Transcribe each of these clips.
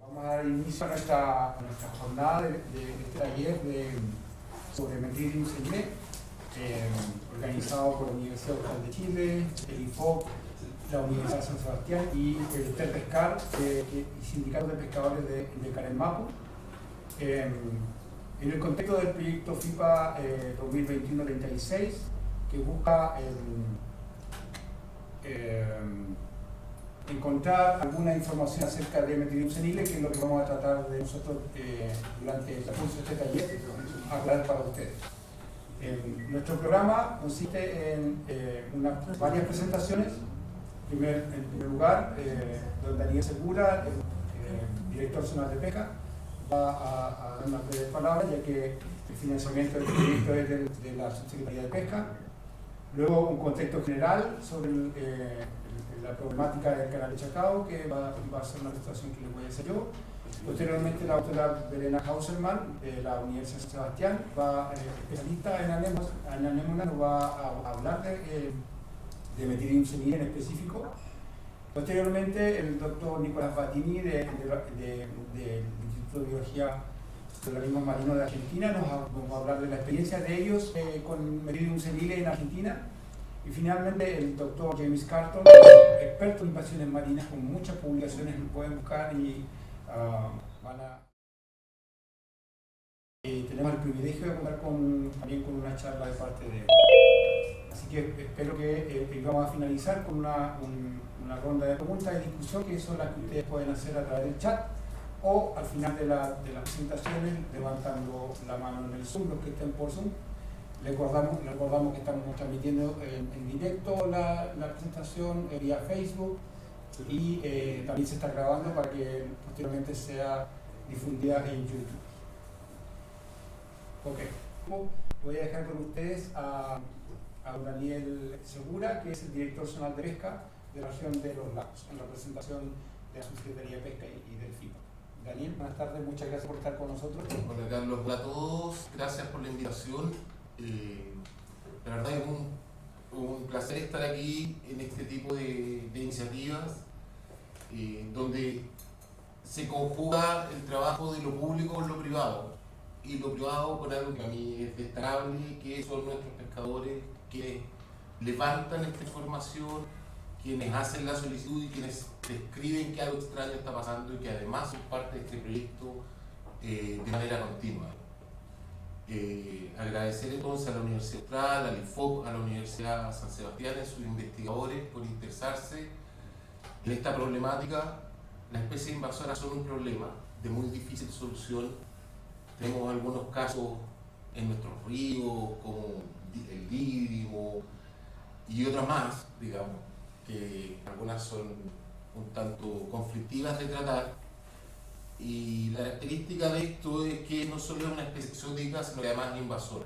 Vamos a dar inicio a nuestra jornada de este taller sobre Metridium Senile, organizado por la Universidad Austral de Chile, el IFOC, la Universidad de San Sebastián y el Terpescar y Sindicato de Pescadores de Caremapu. En el contexto del proyecto FIPA 2021-36, que busca encontrar alguna información acerca de Metridium senile, que es lo que vamos a tratar de nosotros durante el curso de este taller aclarar para ustedes. Nuestro programa consiste en varias presentaciones. En primer lugar, don Daniel Segura, el director nacional de pesca, va a dar unas breves palabras, ya que el financiamiento del proyecto es de la Subsecretaría de Pesca. Luego, un contexto general sobre la problemática del canal de Chacao, que va a ser una presentación que les voy a hacer yo. Posteriormente, la doctora Verena Hauserman, de la Universidad de San Sebastián, especialista en anémona, nos va a hablar de Metridium senile en específico. Posteriormente, el doctor Nicolás Battini, del Instituto de Biología del Organismo Marino de Argentina, nos va a hablar de la experiencia de ellos con Metridium senile en Argentina. Y finalmente, el doctor James Carlton, experto en invasiones marinas, con muchas publicaciones, lo pueden buscar y tenemos el privilegio de contar también con una charla de parte de él. Así que espero que vamos a finalizar con una ronda de preguntas y discusión, que son las que ustedes pueden hacer a través del chat o al final de las presentaciones levantando la mano en el Zoom, los que estén por Zoom. Recordamos que estamos transmitiendo en directo la presentación vía Facebook y también se está grabando para que posteriormente sea difundida en YouTube. Ok, voy a dejar con ustedes a Daniel Segura, que es el director nacional de pesca de la región de los lagos, en representación de la Subsecretaría de Pesca y del FIPA. Daniel, buenas tardes, muchas gracias por estar con nosotros. Hola Carlos, hola a todos, gracias por la invitación. La verdad es un placer estar aquí en este tipo de iniciativas donde se conjuga el trabajo de lo público con lo privado y lo privado con algo que a mí es destacable, que son nuestros pescadores que levantan esta información, quienes hacen la solicitud y quienes describen que algo extraño está pasando y que además son parte de este proyecto de manera continua. Agradecer entonces a la Universidad Austral, al IFOC, a la Universidad San Sebastián y a sus investigadores por interesarse en esta problemática. Las especies invasoras son un problema de muy difícil solución. Tenemos algunos casos en nuestros ríos, como el dídimo y otras más, digamos, que algunas son un tanto conflictivas de tratar. Y la característica de esto es que no solo es una especie exótica, sino que además es invasora.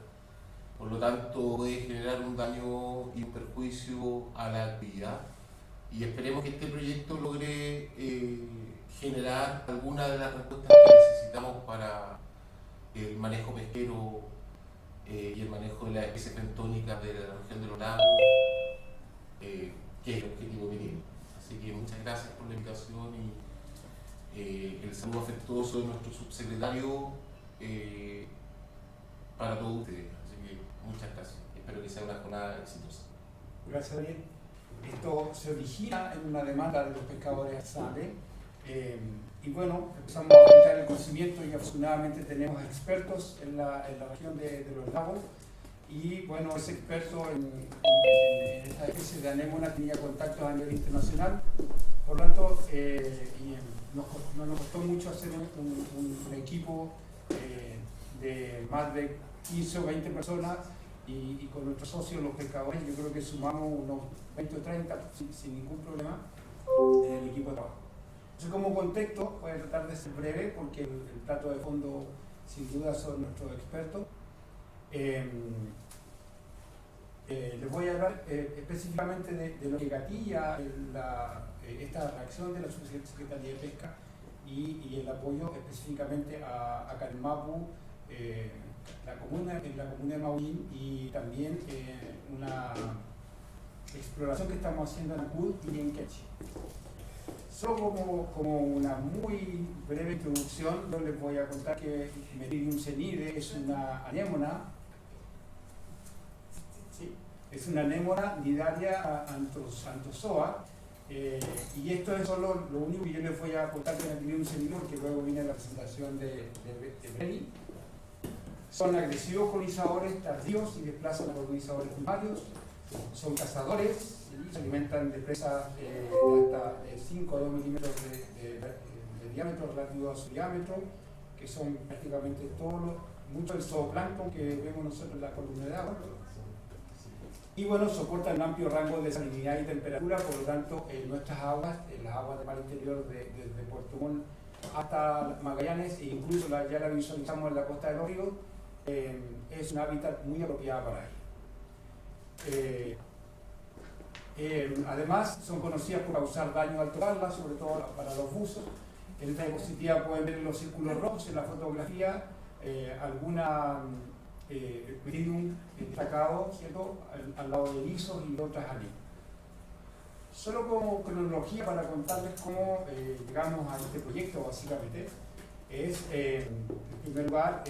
Por lo tanto, puede generar un daño y un perjuicio a la actividad. Y esperemos que este proyecto logre generar alguna de las respuestas que necesitamos para el manejo pesquero y el manejo de las especies bentónicas de la región de los lagos, que es el objetivo mínimo. Así que muchas gracias por la invitación y el saludo afectuoso de nuestro subsecretario para todos ustedes. Así que muchas gracias. Espero que sea una jornada exitosa. Gracias, Daniel. Esto se origina en una demanda de los pescadores artesanales y bueno, empezamos a aumentar el conocimiento y afortunadamente tenemos expertos en la región de los lagos y bueno, ese experto en esta especie de anémona tenía contactos a nivel internacional, por lo tanto no nos costó mucho hacer un equipo de más de 15 o 20 personas y con nuestros socios, los pescadores, yo creo que sumamos unos 20 o 30 sin ningún problema en el equipo de trabajo. Entonces, como contexto, voy a tratar de ser breve porque el plato de fondo sin duda son nuestros expertos. Les voy a hablar específicamente de lo que gatilla esta reacción de la Subsecretaría de Pesca y el apoyo específicamente a Caremapu, en la comuna de Maullín, y también una exploración que estamos haciendo en Ancud y en Queche. Solo como una muy breve introducción, yo les voy a contar que Meridium senile es una anémona, ¿sí? Es una anémona nidaria anthozoa, y esto es solo lo único que yo les voy a contar de Meridium senile, porque luego viene la presentación de Beni. Son agresivos colonizadores tardíos y desplazan a colonizadores primarios, son cazadores, se alimentan de presas de hasta 5 a 2 milímetros de diámetro relativo a su diámetro, que son prácticamente mucho del zooplancton que vemos nosotros en la columna de agua. Y bueno, soportan un amplio rango de salinidad y temperatura, por lo tanto, en nuestras aguas, en las aguas del mar interior desde Puerto Montt hasta Magallanes, e incluso ya la visualizamos en la costa de los ríos, es un hábitat muy apropiado para ellos. Además, son conocidas por causar daño al tocarlas, sobre todo para los buzos. En esta diapositiva pueden ver los círculos rojos en la fotografía, alguna Meridium destacado, ¿cierto?, al lado de lisos y otras anémonas. Solo como cronología para contarles cómo llegamos a este proyecto, básicamente, es, en primer lugar,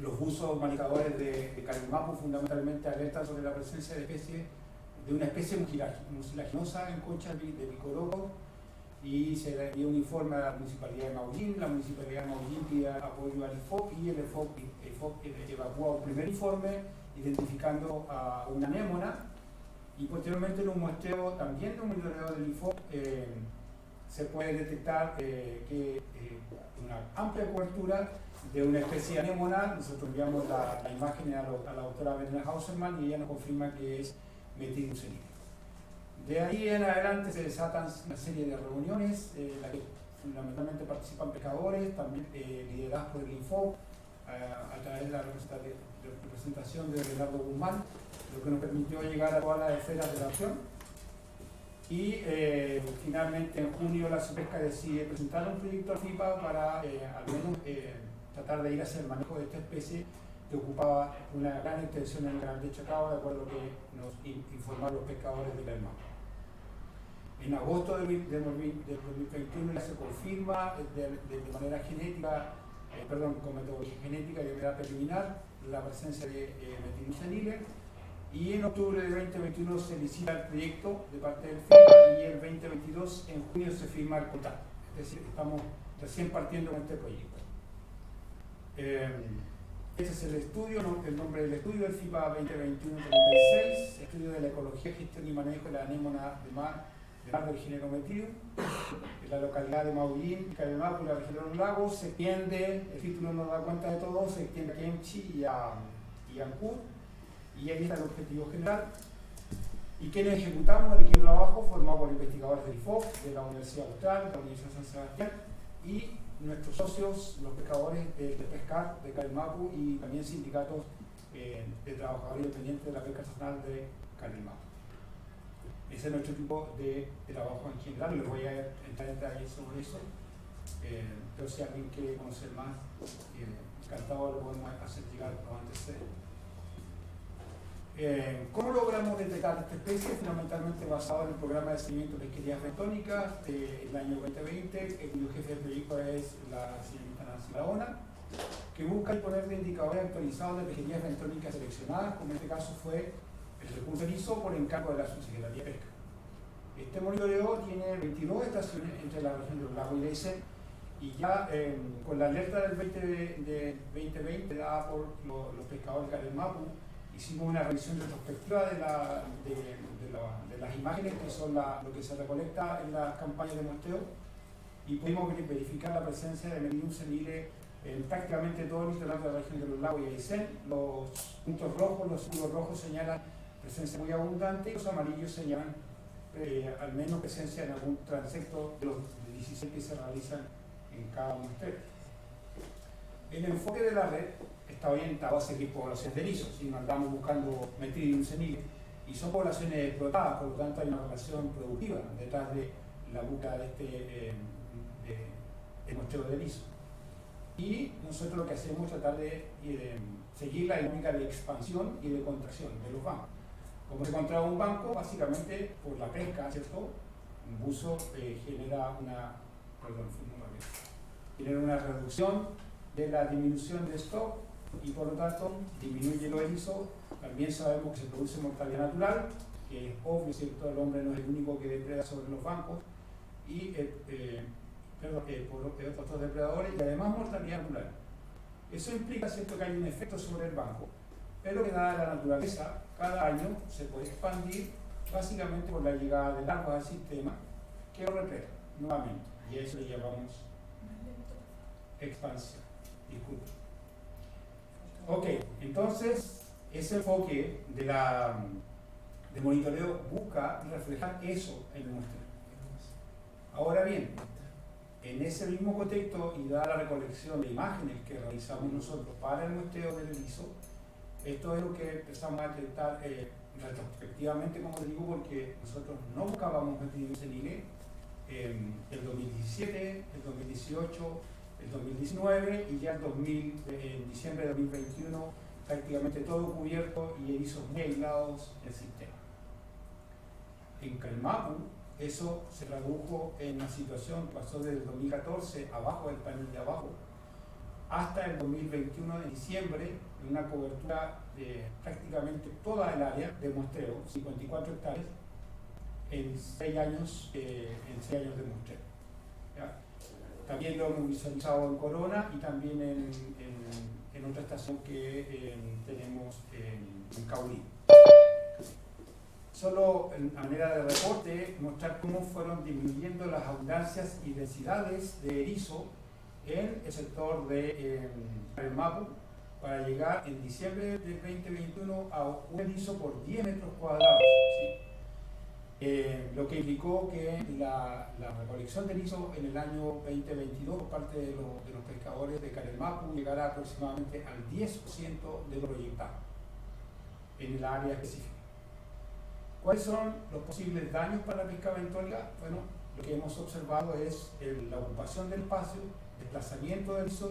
los buzos manicadores de Carelmapu fundamentalmente alertan sobre la presencia de una especie mucilaginosa en conchas de picoroco, y se le envía un informe a la Municipalidad de Maullín. La Municipalidad de Maullín pide apoyo al IFOP, y el IFOP evacúa un primer informe identificando a una anémona, y posteriormente en un muestreo también de un monitoreo del IFOP se puede detectar que una amplia cobertura de una especie de anémona. Nosotros enviamos la imagen a la doctora Verena Hauserman y ella nos confirma que es Meridium senile. De ahí en adelante se desatan una serie de reuniones en las que fundamentalmente participan pescadores, también lideradas por el INFOP, a través de la representación de Leonardo Guzmán, lo que nos permitió llegar a todas las esferas de la acción. Y finalmente en junio la Supesca decide presentar un proyecto a FIPA para al menos tratar de ir hacia el manejo de esta especie que ocupaba una gran extensión en el canal de Chacao, de acuerdo a lo que nos informaron los pescadores de Carelmapu. En agosto del 2021 ya se confirma de manera genética, con metodología genética de manera preliminar, la presencia de Meridium senile, y en octubre de 2021 se licita el proyecto de parte del FIPA, y el 2022 en junio se firma el contrato. Es decir, estamos recién partiendo con este proyecto. Este es el estudio, el nombre del estudio, el FIPA 2021-36, estudio de la ecología, gestión y manejo de la anémona de mar del género Meridium, en la localidad de Maullín, Carelmapu, la región de los lagos. Se extiende, el título nos da cuenta de todo, se extiende a Kemchi y a Ancud, y ahí está el objetivo general. Y quienes ejecutamos el equipo de trabajo, formado por investigadores del IFOP, de la Universidad Austral, de la Universidad de San Sebastián, y nuestros socios, los pescadores de Pescar de Carelmapu, y también sindicatos de trabajadores independientes de la pesca artesanal de Carelmapu. Ese es nuestro tipo de trabajo en general. Les voy a entrar en detalle sobre eso, pero si alguien quiere conocer más, encantado lo podemos hacer llegar lo antes. ¿Cómo logramos detectar esta especie? Fundamentalmente basado en el programa de seguimiento de pesquerías bentónicas del año 2020, cuyo jefe de proyecto es la señorita Nancy Barahona, que busca disponer de indicadores actualizados de pesquerías bentónicas seleccionadas, como en este caso fue el recurso ISO por encargo de la Subsecretaría de Pesca. Este monitoreo tiene 22 estaciones entre la región de los lagos y de Aysén, y ya con la alerta del 2020 dada por los pescadores de Carelmapu, hicimos una revisión retrospectiva de las imágenes, que son lo que se recolecta en las campañas de muestreo, y pudimos verificar la presencia de Meridium senile en prácticamente todo el litoral de la región de los lagos y Aysén. Los puntos rojos, los círculos rojos señalan presencia muy abundante, y los amarillos señalan al menos presencia en algún transecto de los 16 que se realizan en cada muestreo. El enfoque de la red está orientado a seguir poblaciones de erizos, si no andamos buscando Meridium senile, y son poblaciones explotadas, por lo tanto hay una relación productiva detrás de la búsqueda de este muestreo de erizos. Y nosotros lo que hacemos es tratar de seguir la dinámica de expansión y de contracción de los bancos. Como se encontraba un banco, básicamente por la pesca, ¿cierto?, buzo genera una reducción de la disminución de stock y por lo tanto disminuye los erizos. También sabemos que se produce mortalidad natural, que es obvio, ¿cierto? El hombre no es el único que depreda sobre los bancos y por otros depredadores, y además mortalidad natural. Eso implica, ¿cierto?, que hay un efecto sobre el banco, pero que dada la naturaleza, cada año se puede expandir básicamente por la llegada de larvas al sistema que lo represa nuevamente, y a eso le llamamos expansión. Disculpe. Ok, entonces ese enfoque de monitoreo busca reflejar eso en el muestreo. Ahora bien, en ese mismo contexto y dada la recolección de imágenes que realizamos nosotros para el muestreo del erizo, esto es lo que empezamos a detectar retrospectivamente, como digo, porque nosotros no buscábamos metidium senile el 2017, el 2018, el 2019 y ya en diciembre de 2021 prácticamente todo cubierto y erizos muy aislados en el sistema. En Calmapu eso se tradujo en una situación que pasó desde el 2014 abajo del panel de abajo hasta el 2021 de diciembre, en una cobertura de prácticamente toda el área de muestreo, 54 hectáreas, en 6 años de muestreo. ¿Ya? También lo hemos visualizado en Corona y también en otra estación que tenemos en Caulí. Solo en manera de reporte, mostrar cómo fueron disminuyendo las abundancias y densidades de erizo en el sector de Calmapu para llegar en diciembre del 2021 a un erizo por 10 metros cuadrados. ¿Sí? Lo que implicó que la recolección de erizo en el año 2022 por parte de los pescadores de Calmapu llegara aproximadamente al 10% de lo proyectado en el área específica. ¿Cuáles son los posibles daños para la pesca bentónica? Bueno, lo que hemos observado es la ocupación del espacio, desplazamiento de erizos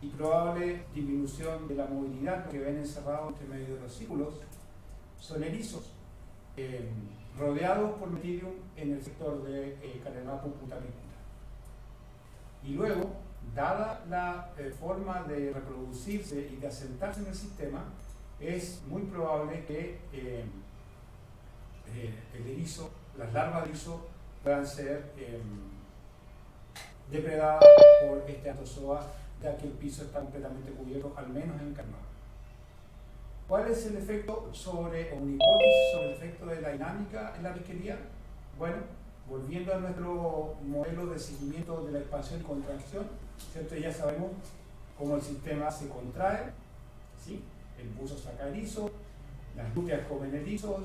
y probable disminución de la movilidad que ven encerrados entre medio de los círculos. Son erizos rodeados por metidium en el sector de Calmapu Putapicura. Y luego, dada la forma de reproducirse y de asentarse en el sistema, es muy probable que el erizo, las larvas de erizo puedan ser depredadas por este Anthozoa, ya que el piso está completamente cubierto, al menos en Calmapu. ¿Cuál es el efecto o una hipótesis sobre el efecto de la dinámica en la pesquería? Bueno, volviendo a nuestro modelo de seguimiento de la expansión y contracción, ¿cierto? Ya sabemos cómo el sistema se contrae, ¿sí? El buzo saca erizo, las lúteas comen erizos,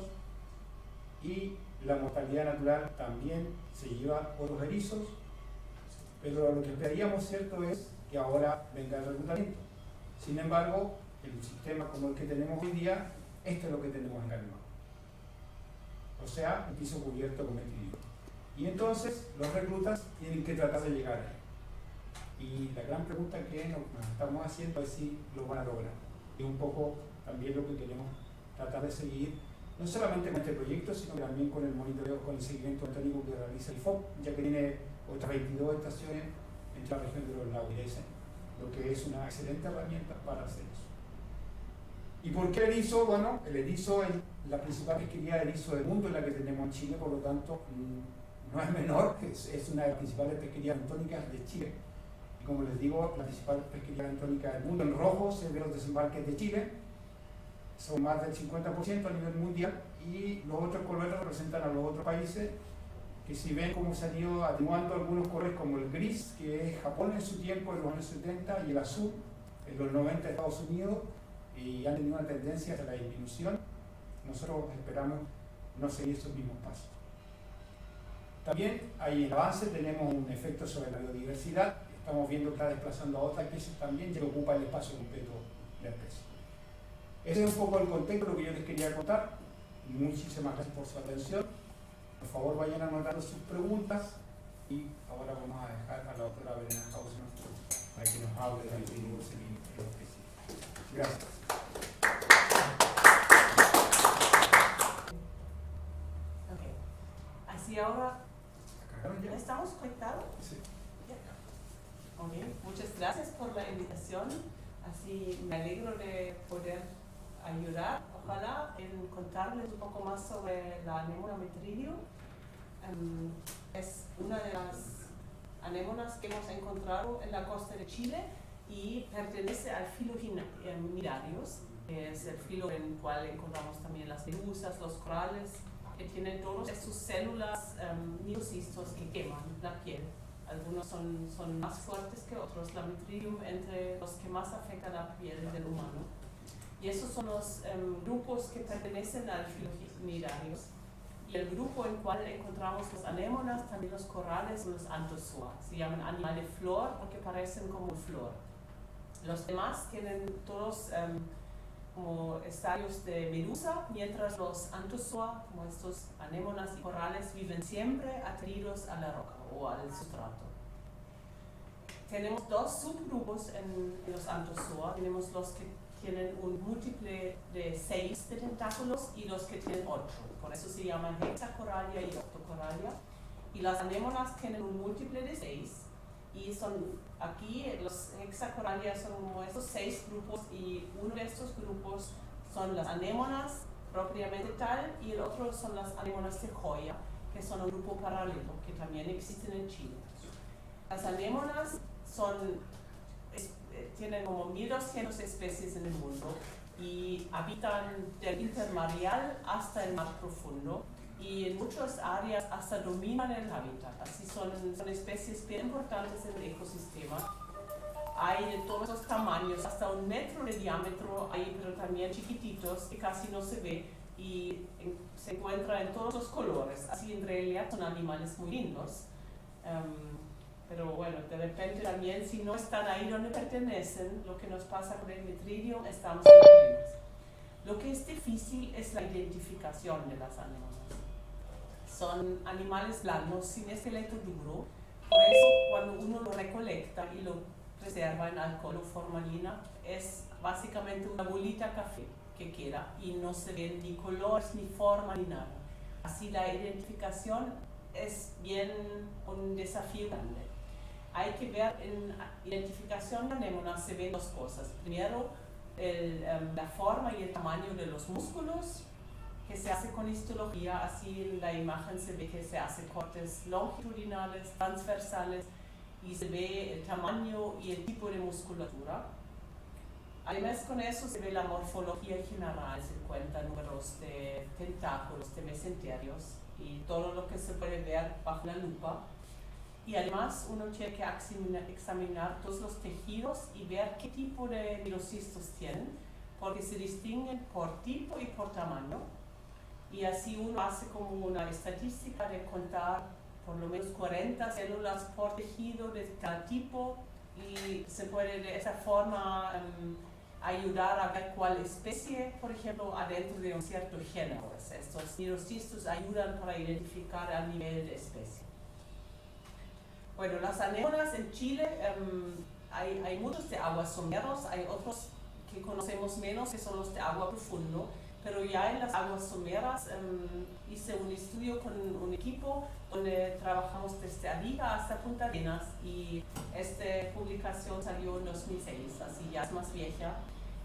y la mortalidad natural también se lleva otros erizos, pero lo que esperaríamos, ¿cierto?, es que ahora venga el reclutamiento. Sin embargo, el sistema como el que tenemos hoy día, esto es lo que tenemos en Calmapu. O sea, el piso cubierto con metidium. Y entonces los reclutas tienen que tratar de llegar ahí. Y la gran pregunta que nos estamos haciendo es si lo van a lograr. Y un poco también lo que queremos tratar de seguir, no solamente con este proyecto, sino también con el monitoreo, con el seguimiento bentónico que realiza el FOC, ya que tiene otras 22 estaciones en la región de los lagos y Aysén, lo que es una excelente herramienta para hacer eso. ¿Y por qué el erizo? Bueno, el erizo es la principal pesquería de erizo del mundo, en la que tenemos en Chile, por lo tanto, no es menor, es una de las principales pesquerías bentónicas de Chile. Y como les digo, la principal pesquería bentónica del mundo. En rojo se ven los desembarques de Chile, son más del 50% a nivel mundial, y los otros colores representan a los otros países, que si ven cómo se han ido atenuando algunos colores, como el gris, que es Japón en su tiempo, en los años 70, y el azul, en los 90 Estados Unidos, y han tenido una tendencia hacia la disminución. Nosotros esperamos no seguir esos mismos pasos. También hay el avance, tenemos un efecto sobre la biodiversidad, estamos viendo que está desplazando a otras especies también, que ocupa el espacio completo de la especie. Ese es un poco el contexto, lo que yo les quería contar. Muchísimas gracias por su atención. Por favor, vayan anotando sus preguntas y ahora vamos a dejar a la doctora Verena Hausen para que nos hable del seguimiento específico. Gracias. Okay. Así ahora conectado? Sí. Okay. Muchas gracias por la invitación. Así me alegro de poder ayudar, ojalá, en contarles un poco más sobre la anémona metridium. Es una de las anémonas que hemos encontrado en la costa de Chile y pertenece al filo Cnidarius, que es el filo en el cual encontramos también las medusas, los corales, que tienen todas sus células miocistos que queman la piel. Algunos son más fuertes que otros, la metridium entre los que más afecta la piel del humano. Y esos son los grupos que pertenecen al filo Cnidarius. Y el grupo en el cual encontramos las anémonas, también los corales, los anthozoa. Se llaman animales flor porque parecen como flor. Los demás tienen todos como estadios de medusa, mientras los anthozoa, como estos anémonas y corales, viven siempre adheridos a la roca o al sustrato. Tenemos dos subgrupos en los anthozoa. Tenemos los que tienen un múltiple de 6 de tentáculos y los que tienen 8. Por eso se llaman hexacoralia y octocoralia. Y las anémonas tienen un múltiple de 6. Y son aquí, los hexacoralia son como estos 6 grupos y uno de estos grupos son las anémonas propiamente tal y el otro son las anémonas de joya, que son un grupo paralelo que también existen en Chile. Las anémonas tienen como 1200 especies en el mundo y habitan del intermareal hasta el mar profundo y en muchas áreas hasta dominan el hábitat. Así son especies bien importantes en el ecosistema. Hay de todos los tamaños, hasta 1 metro de diámetro, hay pero también chiquititos que casi no se ve y se encuentran en todos los colores. Así en realidad son animales muy lindos. Pero bueno, de repente también si no están ahí donde pertenecen, lo que nos pasa con el metridium, estamos en problemas. Lo que es difícil es la identificación de las anémonas. Son animales blandos, sin esqueleto duro, por eso cuando uno lo recolecta y lo preserva en alcohol o formalina, es básicamente una bolita café que queda y no se ven ni colores, ni forma, ni nada. Así la identificación es bien un desafío grande. Hay que ver, en identificación de anémonas se ven dos cosas. Primero, la forma y el tamaño de los músculos, que se hace con histología, así en la imagen se ve que se hace cortes longitudinales, transversales, y se ve el tamaño y el tipo de musculatura. Además con eso se ve la morfología general, se cuentan números de tentáculos, de mesenterios, y todo lo que se puede ver bajo la lupa. Y además uno tiene que examinar todos los tejidos y ver qué tipo de miocistos tienen, porque se distinguen por tipo y por tamaño. Y así uno hace como una estadística de contar por lo menos 40 células por tejido de cada tipo y se puede de esa forma ayudar a ver cuál especie, por ejemplo, adentro de un cierto género. Estos miocistos ayudan para identificar al nivel de especie. Bueno, las anémonas en Chile, hay muchos de aguas someras, hay otros que conocemos menos, que son los de agua profundo, pero ya en las aguas someras hice un estudio con un equipo donde trabajamos desde Arica hasta Punta Arenas y esta publicación salió en 2006, así ya es más vieja,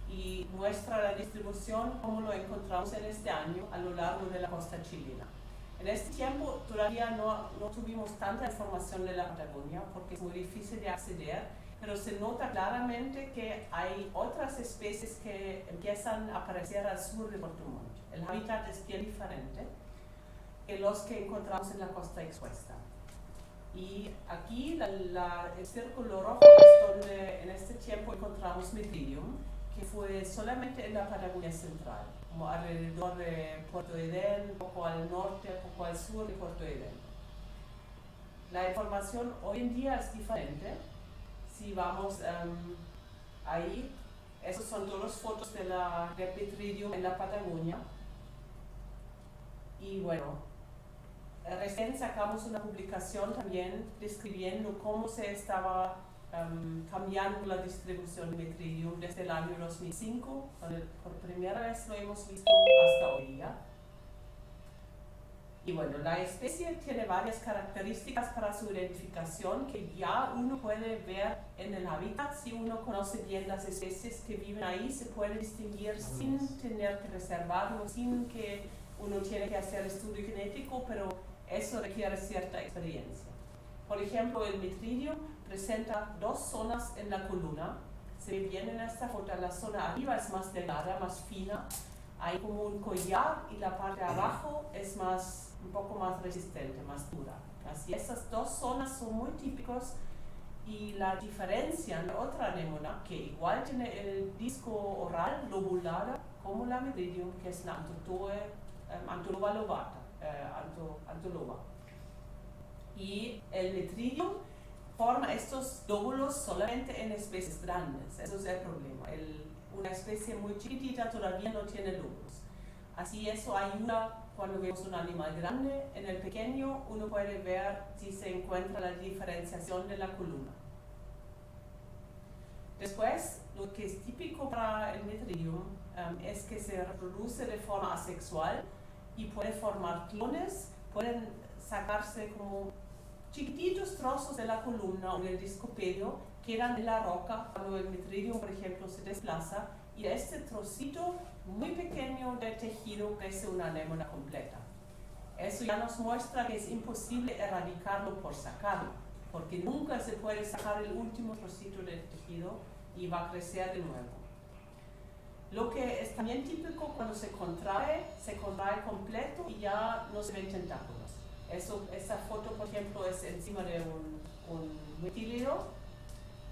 y muestra la distribución como lo encontramos en este año a lo largo de la costa chilena. En este tiempo todavía no tuvimos tanta información de la Patagonia porque es muy difícil de acceder, pero se nota claramente que hay otras especies que empiezan a aparecer al sur de Puerto Montt. El hábitat es bien diferente que los que encontramos en la costa expuesta. Y aquí el círculo rojo es donde en este tiempo encontramos metridium, que fue solamente en la Patagonia central, como alrededor de Puerto Edén, un poco al norte, un poco al sur de Puerto Edén. La información hoy en día es diferente. Si vamos ahí, esas son todas las fotos de metridium en la Patagonia. Y bueno, recién sacamos una publicación también describiendo cómo se estaba cambiando la distribución de metridium desde el año 2005, donde por primera vez lo hemos visto hasta hoy día. Y bueno, la especie tiene varias características para su identificación que ya uno puede ver en el hábitat. Si uno conoce bien las especies que viven ahí, se puede distinguir sin tener que reservarlo, sin que uno tiene que hacer estudio genético, pero eso requiere cierta experiencia. Por ejemplo, el Metridium presenta dos zonas en la columna. Se ve bien en esta foto, la zona arriba es más delgada, más fina. Hay como un collar y la parte de abajo es un poco más resistente, más dura. Así, esas dos zonas son muy típicos y la diferencia en la otra anémona, que igual tiene el disco oral lobulada como la Metridium, que es la Antoloba lobata, Antoloba. Y el Metridium forma estos lóbulos solamente en especies grandes, eso es el problema. Una especie muy chiquitita todavía no tiene lóbulos. Así eso ayuda cuando vemos un animal grande. En el pequeño uno puede ver si se encuentra la diferenciación de la columna. Después, lo que es típico para el Metridium es que se reproduce de forma asexual y puede formar clones, pueden sacarse como chiquititos trozos de la columna o del discopedio, quedan en la roca cuando el Metridium, por ejemplo, se desplaza, y este trocito muy pequeño de tejido crece una anémona completa. Eso ya nos muestra que es imposible erradicarlo por sacarlo, porque nunca se puede sacar el último trocito del tejido y va a crecer de nuevo. Lo que es también típico cuando se contrae completo y ya no se ven tentáculos. Esa foto, por ejemplo, es encima de un metílido,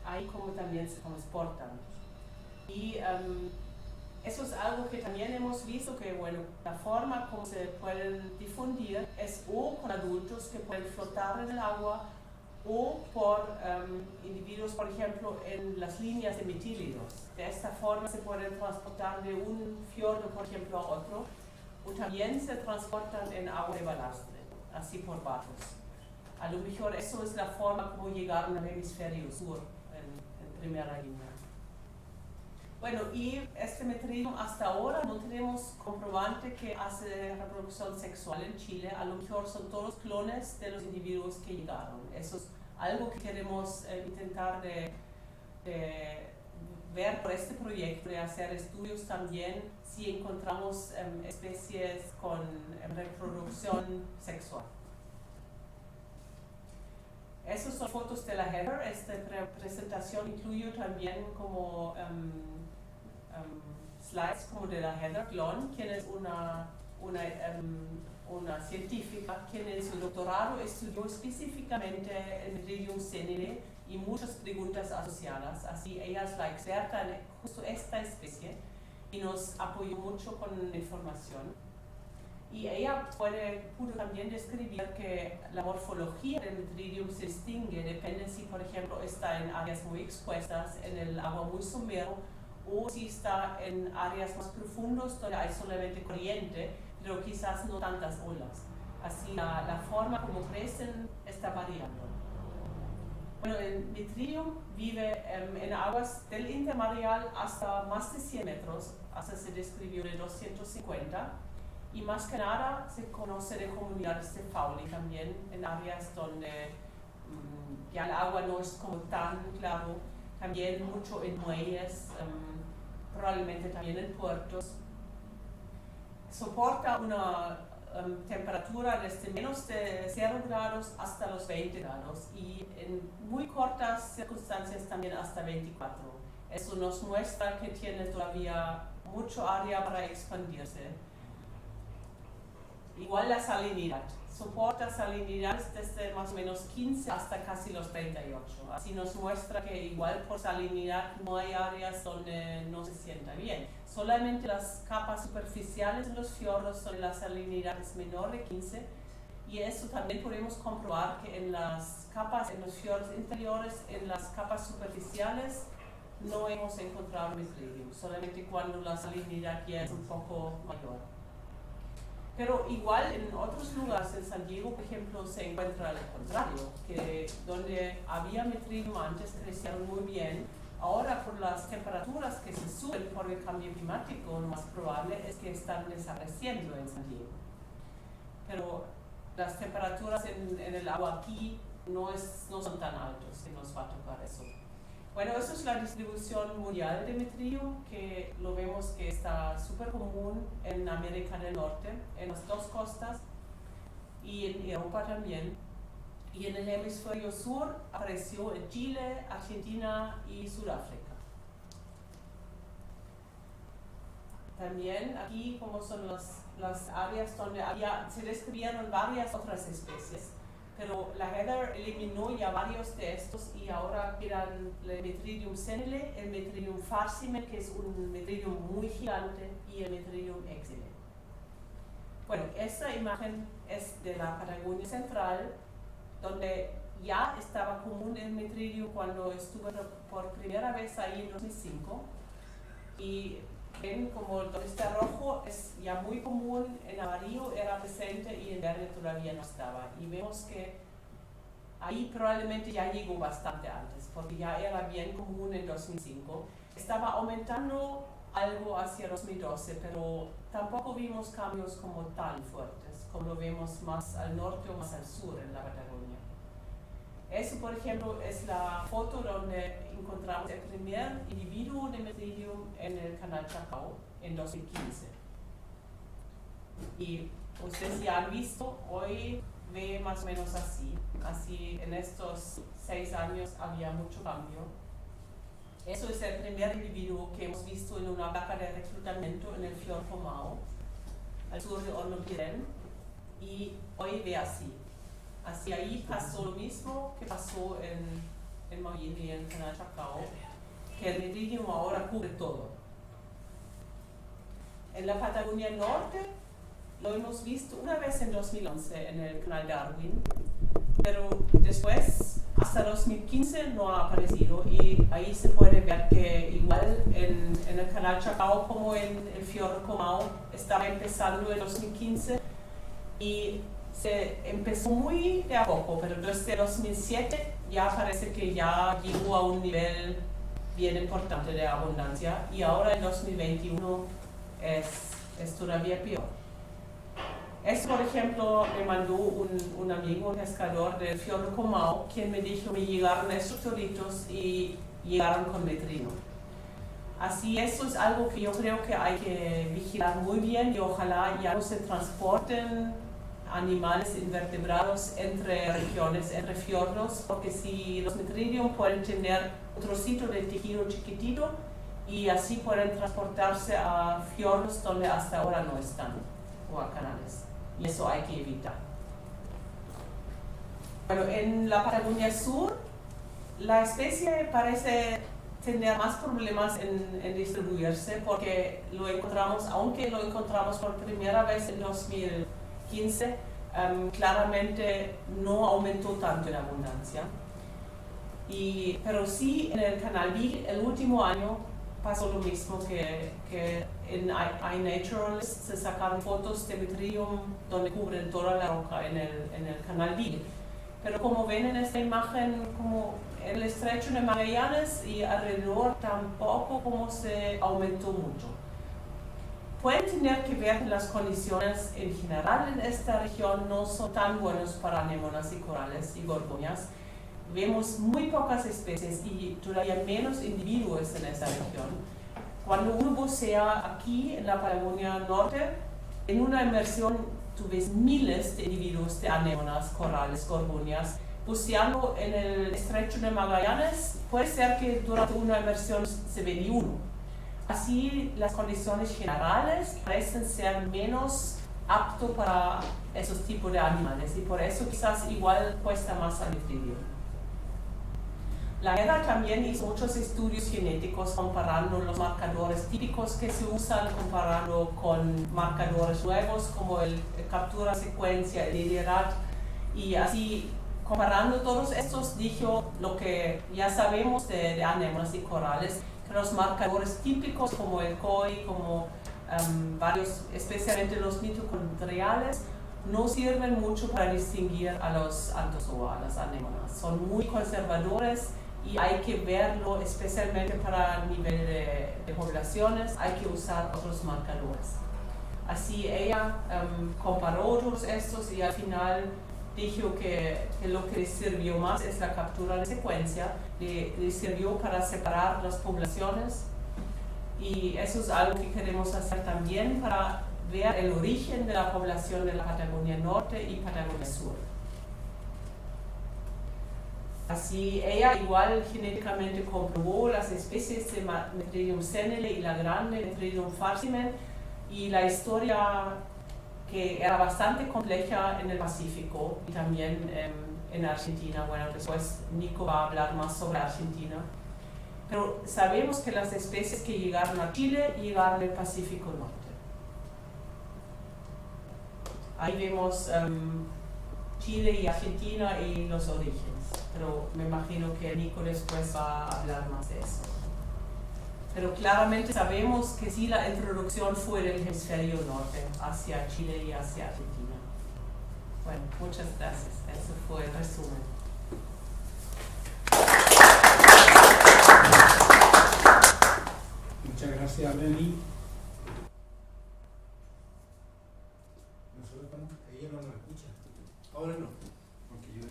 ahí como también se transportan. Y eso es algo que también hemos visto, que bueno, la forma como se pueden difundir es o con adultos que pueden flotar en el agua o por individuos, por ejemplo, en las líneas de metílidos. De esta forma se pueden transportar de un fiordo, por ejemplo, a otro, o también se transportan en agua de balastre, así por barcos. A lo mejor eso es la forma como llegaron al hemisferio sur en primera línea. Bueno, y este Metridium hasta ahora no tenemos comprobante que hace reproducción sexual en Chile. A lo mejor son todos clones de los individuos que llegaron. Eso es algo que queremos intentar de ver por este proyecto, de hacer estudios también si encontramos especies con reproducción sexual. Esas son fotos de la header. Esta presentación incluye también como slides como de la Heather Glon, quien es una científica quien en su doctorado estudió específicamente el Metridium senile y muchas preguntas asociadas. Así ella es la experta en justo esta especie y nos apoyó mucho con información. Y ella pudo también describir que la morfología del Metridium se distingue, depende si, por ejemplo, está en áreas muy expuestas, en el agua muy somero, o si está en áreas más profundas donde hay solamente corriente, pero quizás no tantas olas. Así la forma como crecen está variando. Bueno, el Metridium vive en aguas del intermareal hasta más de 100 metros, hasta se describió de 250, y más que nada se conoce de comunidades de fauna también en áreas donde ya el agua no es como tan claro, también mucho en muelles, probablemente también en puertos. Soporta una temperatura desde menos de 0 grados hasta los 20 grados y en muy cortas circunstancias también hasta 24. Eso nos muestra que tiene todavía mucho área para expandirse. Igual la salinidad. Soporta salinidades desde más o menos 15 hasta casi los 38. Así nos muestra que igual por salinidad no hay áreas donde no se sienta bien. Solamente las capas superficiales de los fiordos donde la salinidad es menor de 15, y eso también podemos comprobar que en las capas, en los fiordos interiores, en las capas superficiales no hemos encontrado Metridium, solamente cuando la salinidad ya es un poco mayor. Pero igual en otros lugares, en San Diego, por ejemplo, se encuentra lo contrario, que donde había Metridium antes crecieron muy bien. Ahora, por las temperaturas que se suben por el cambio climático, lo más probable es que están desapareciendo en San Diego. Pero las temperaturas en el agua aquí no son tan altas que nos va a tocar eso. Bueno, eso es la distribución mundial de Metridium, que lo vemos que está súper común en América del Norte, en las dos costas, y en Europa también. Y en el hemisferio sur apareció en Chile, Argentina y Sudáfrica. También aquí, como son las áreas donde se describieron varias otras especies, pero la Heather eliminó ya varios de estos y ahora quedan el Metridium senile, el Metridium farcime, que es un Metridium muy gigante, y el Metridium exile. Bueno, esta imagen es de la Patagonia Central, donde ya estaba común el Metridium cuando estuve por primera vez ahí en 2005. Y ven como donde está rojo es ya muy común, en amarillo era presente y en verde todavía no estaba. Y vemos que ahí probablemente ya llegó bastante antes, porque ya era bien común en 2005. Estaba aumentando algo hacia 2012, pero tampoco vimos cambios como tan fuertes, como lo vemos más al norte o más al sur en la Patagonia. Eso, por ejemplo, es la foto donde encontramos el primer individuo de Metridium en el canal Chacao en 2015. Y ustedes ya han visto, hoy ve más o menos así. Así en estos 6 años había mucho cambio. Eso es el primer individuo que hemos visto en una vaca de reclutamiento en el Fiord Comau, al sur de Ornopiren, y hoy ve así. Así ahí pasó lo mismo que pasó en Mauyini, en el canal Chacao, que el Metridium ahora cubre todo. En la Patagonia Norte lo hemos visto una vez en 2011 en el canal Darwin, pero después, hasta 2015, no ha aparecido, y ahí se puede ver que igual en el canal Chacao como en el Fiord Comau estaba empezando en 2015 y se empezó muy de a poco, pero desde 2007 ya parece que ya llegó a un nivel bien importante de abundancia, y ahora en 2021 es todavía peor. Esto, por ejemplo, me mandó un amigo, un pescador del Fiord Comau, quien me dijo que me llegaron estos chorritos y llegaron con Metridium. Así, eso es algo que yo creo que hay que vigilar muy bien, y ojalá ya no se transporten animales invertebrados entre regiones, entre fiordos, porque si los Metridium pueden tener un trocito de tejido chiquitito y así pueden transportarse a fiordos donde hasta ahora no están, o a canales, y eso hay que evitar. Bueno, en la Patagonia Sur, la especie parece tener más problemas en distribuirse, porque lo encontramos, aunque lo encontramos por primera vez en 2015, claramente no aumentó tanto en abundancia. Pero sí, en el canal Beagle el último año pasó lo mismo, que en iNaturalist se sacaron fotos de Metridium donde cubren toda la roca en el canal Beagle. Pero como ven en esta imagen, como en el estrecho de Magallanes y alrededor tampoco como se aumentó mucho. Pueden tener que ver que las condiciones en general en esta región no son tan buenas para anémonas y corales y gorgonias. Vemos muy pocas especies y todavía menos individuos en esta región. Cuando uno bucea aquí en la Patagonia Norte, en una inmersión tú ves miles de individuos de anémonas, corales, gorgonias. Buceando en el estrecho de Magallanes, puede ser que durante una inmersión se ve ni uno. Así, las condiciones generales parecen ser menos aptas para esos tipos de animales, y por eso quizás igual cuesta más al Metridium. La Heather también hizo muchos estudios genéticos comparando los marcadores típicos que se usan, comparando con marcadores nuevos como el captura secuencia, el IDRAT, y así comparando todos estos dijo lo que ya sabemos de anémonas y corales, que los marcadores típicos como el COI, como varios, especialmente los mitocondriales, no sirven mucho para distinguir a los anthozoa, a las anémonas. Son muy conservadores y hay que verlo, especialmente para el nivel de poblaciones, hay que usar otros marcadores. Así ella comparó todos estos y al final dijo que lo que le sirvió más es la captura de secuencia, le sirvió para separar las poblaciones, y eso es algo que queremos hacer también para ver el origen de la población de la Patagonia Norte y Patagonia Sur. Así ella igual genéticamente comprobó las especies de Metridium senile y la grande Metridium farcimen, y la historia que era bastante compleja en el Pacífico y también en Argentina. Bueno, después Nico va a hablar más sobre Argentina. Pero sabemos que las especies que llegaron a Chile llegaron del Pacífico Norte. Ahí vemos Chile y Argentina y los orígenes, pero me imagino que Nico después va a hablar más de eso. Pero claramente sabemos que sí, la introducción fue del hemisferio norte, hacia Chile y hacia Argentina. Bueno, muchas gracias. Eso fue el resumen. Muchas gracias, Breni. Ella no nos escucha. Ahora no. Porque yo...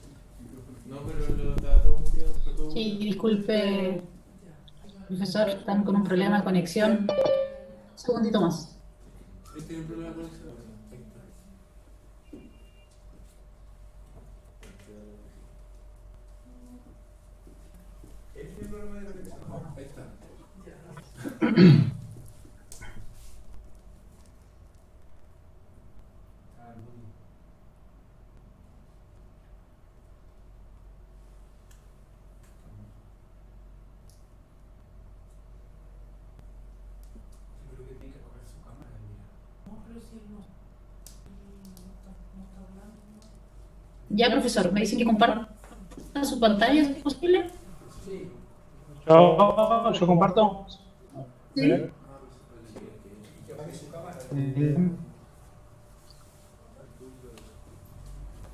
No, pero lo está todo muteado. Sí, disculpe, profesor, están con un problema de conexión. Un segundito más. ¿Tiene un problema de conexión? ¿Él tiene problema de conexión? Ahí está. Ya, profesor, me dicen que comparta su pantalla, ¿es posible? Yo comparto. Sí.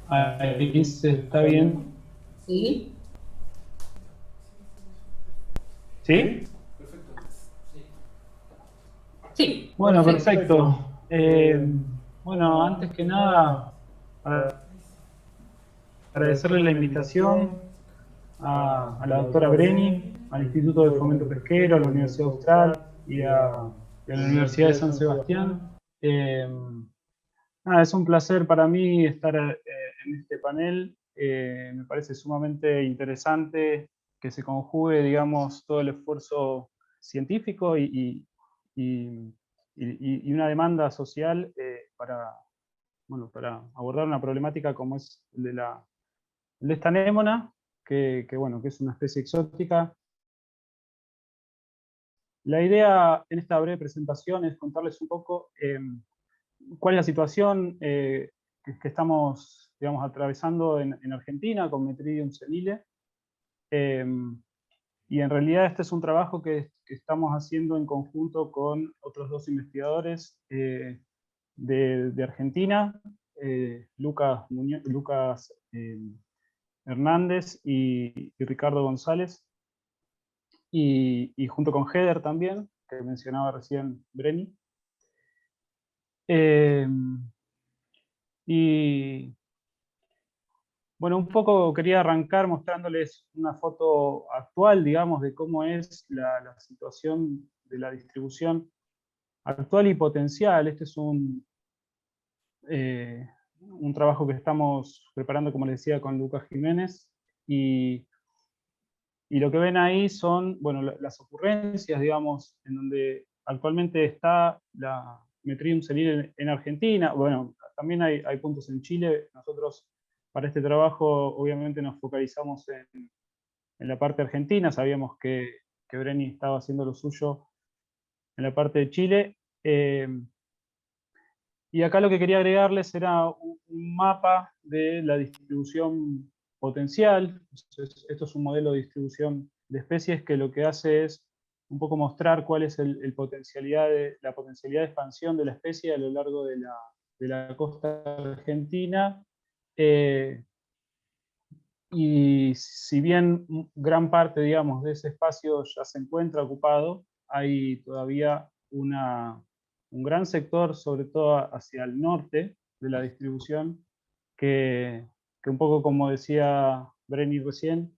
Ahí está bien. Sí. ¿Sí? Sí. Bueno, perfecto. Bueno, antes que nada, agradecerle la invitación a la doctora Breni, al Instituto de Fomento Pesquero, a la Universidad Austral y a la Universidad de San Sebastián. Es un placer para mí estar en este panel. Me parece sumamente interesante que se conjugue, digamos, todo el esfuerzo científico y una demanda social para abordar una problemática como es el de esta anémona, que es una especie exótica. La idea en esta breve presentación es contarles un poco cuál es la situación que estamos, digamos, atravesando en Argentina con Metridium senile. Y en realidad este es un trabajo que estamos haciendo en conjunto con otros dos investigadores de Argentina, Lucas Hernández y Ricardo González, y junto con Heather también, que mencionaba recién Breni. Y bueno, un poco quería arrancar mostrándoles una foto actual, digamos, de cómo es la situación de la distribución actual y potencial. Este es un trabajo que estamos preparando, como les decía, con Lucas Jiménez, y lo que ven ahí son, bueno, las ocurrencias, digamos, en donde actualmente está la Metridium senile en Argentina. Bueno, también hay puntos en Chile. Nosotros para este trabajo obviamente nos focalizamos en la parte argentina. Sabíamos que Breni estaba haciendo lo suyo en la parte de Chile. Y acá lo que quería agregarles era un mapa de la distribución potencial. Esto es un modelo de distribución de especies que lo que hace es un poco mostrar cuál es la potencialidad de expansión de la especie a lo largo de la costa argentina. Y si bien gran parte, digamos, de ese espacio ya se encuentra ocupado, hay todavía una un gran sector, sobre todo hacia el norte de la distribución, que un poco como decía Brenny recién,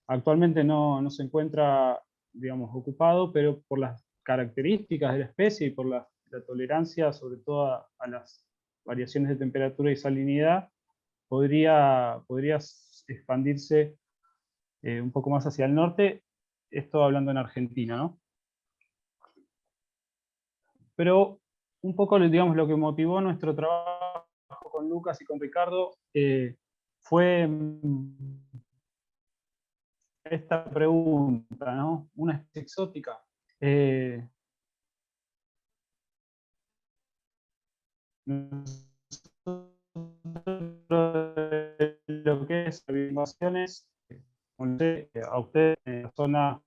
actualmente no se encuentra, digamos, ocupado, pero por las características de la especie y por la tolerancia, sobre todo a las variaciones de temperatura y salinidad, podría expandirse un poco más hacia el norte, esto hablando en Argentina, ¿no? Pero un poco, digamos, lo que motivó nuestro trabajo con Lucas y con Ricardo fue esta pregunta, ¿no? Una especie exótica. Lo que es invasiones, a usted en la zona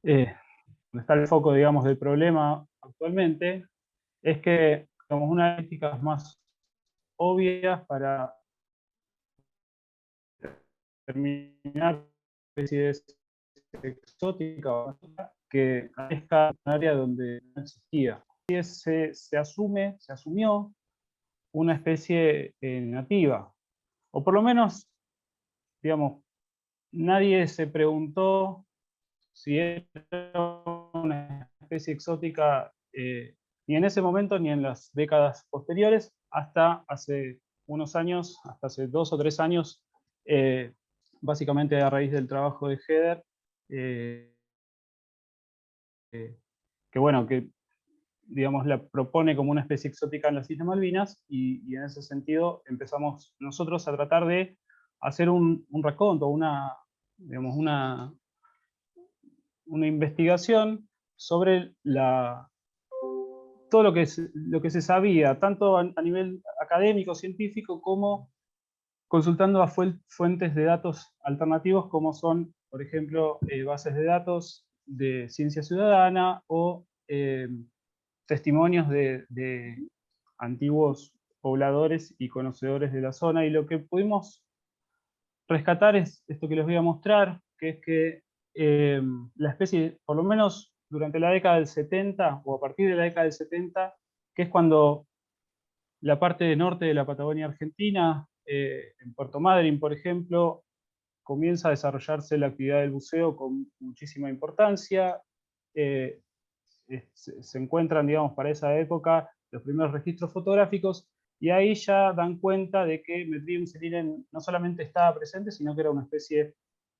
donde está el foco, digamos, del problema actualmente, es que, digamos, una de las críticas más obvias para terminar especies exóticas que es un área donde no existía. Y se asumió una especie nativa, o por lo menos, digamos, nadie se preguntó si era una especie exótica ni en ese momento ni en las décadas posteriores, hasta hace unos años, hasta hace 2 o 3 años, básicamente a raíz del trabajo de Heder, que bueno, que digamos la propone como una especie exótica en las Islas Malvinas, y en ese sentido empezamos nosotros a tratar de hacer un raconto, digamos, una investigación sobre todo lo que se sabía, tanto a nivel académico, científico, como consultando a fuentes de datos alternativos, como son, por ejemplo, bases de datos de ciencia ciudadana o testimonios de antiguos pobladores y conocedores de la zona. Y lo que pudimos rescatar es esto que les voy a mostrar, que es que la especie, por lo menos durante la década del 70, o a partir de la década del 70, que es cuando la parte norte de la Patagonia Argentina, en Puerto Madryn, por ejemplo, comienza a desarrollarse la actividad del buceo con muchísima importancia. Se encuentran, digamos, para esa época los primeros registros fotográficos, y ahí ya dan cuenta de que Metridium senile no solamente estaba presente, sino que era una especie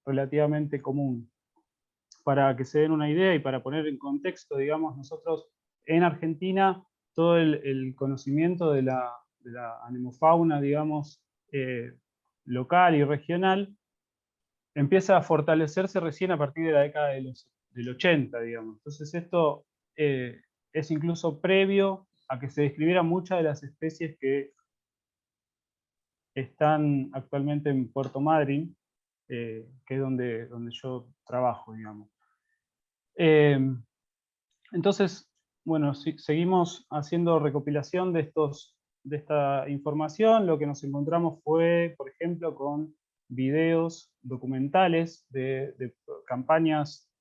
relativamente común. Para que se den una idea y para poner en contexto, digamos, nosotros en Argentina, todo el conocimiento de la anemofauna, digamos, local y regional, empieza a fortalecerse recién a partir de la década del 80, digamos. Entonces esto es incluso previo a que se describieran muchas de las especies que están actualmente en Puerto Madryn, que es donde yo trabajo, digamos. Entonces, bueno, seguimos haciendo recopilación de esta información. Lo que nos encontramos fue, por ejemplo, con videos documentales de campañas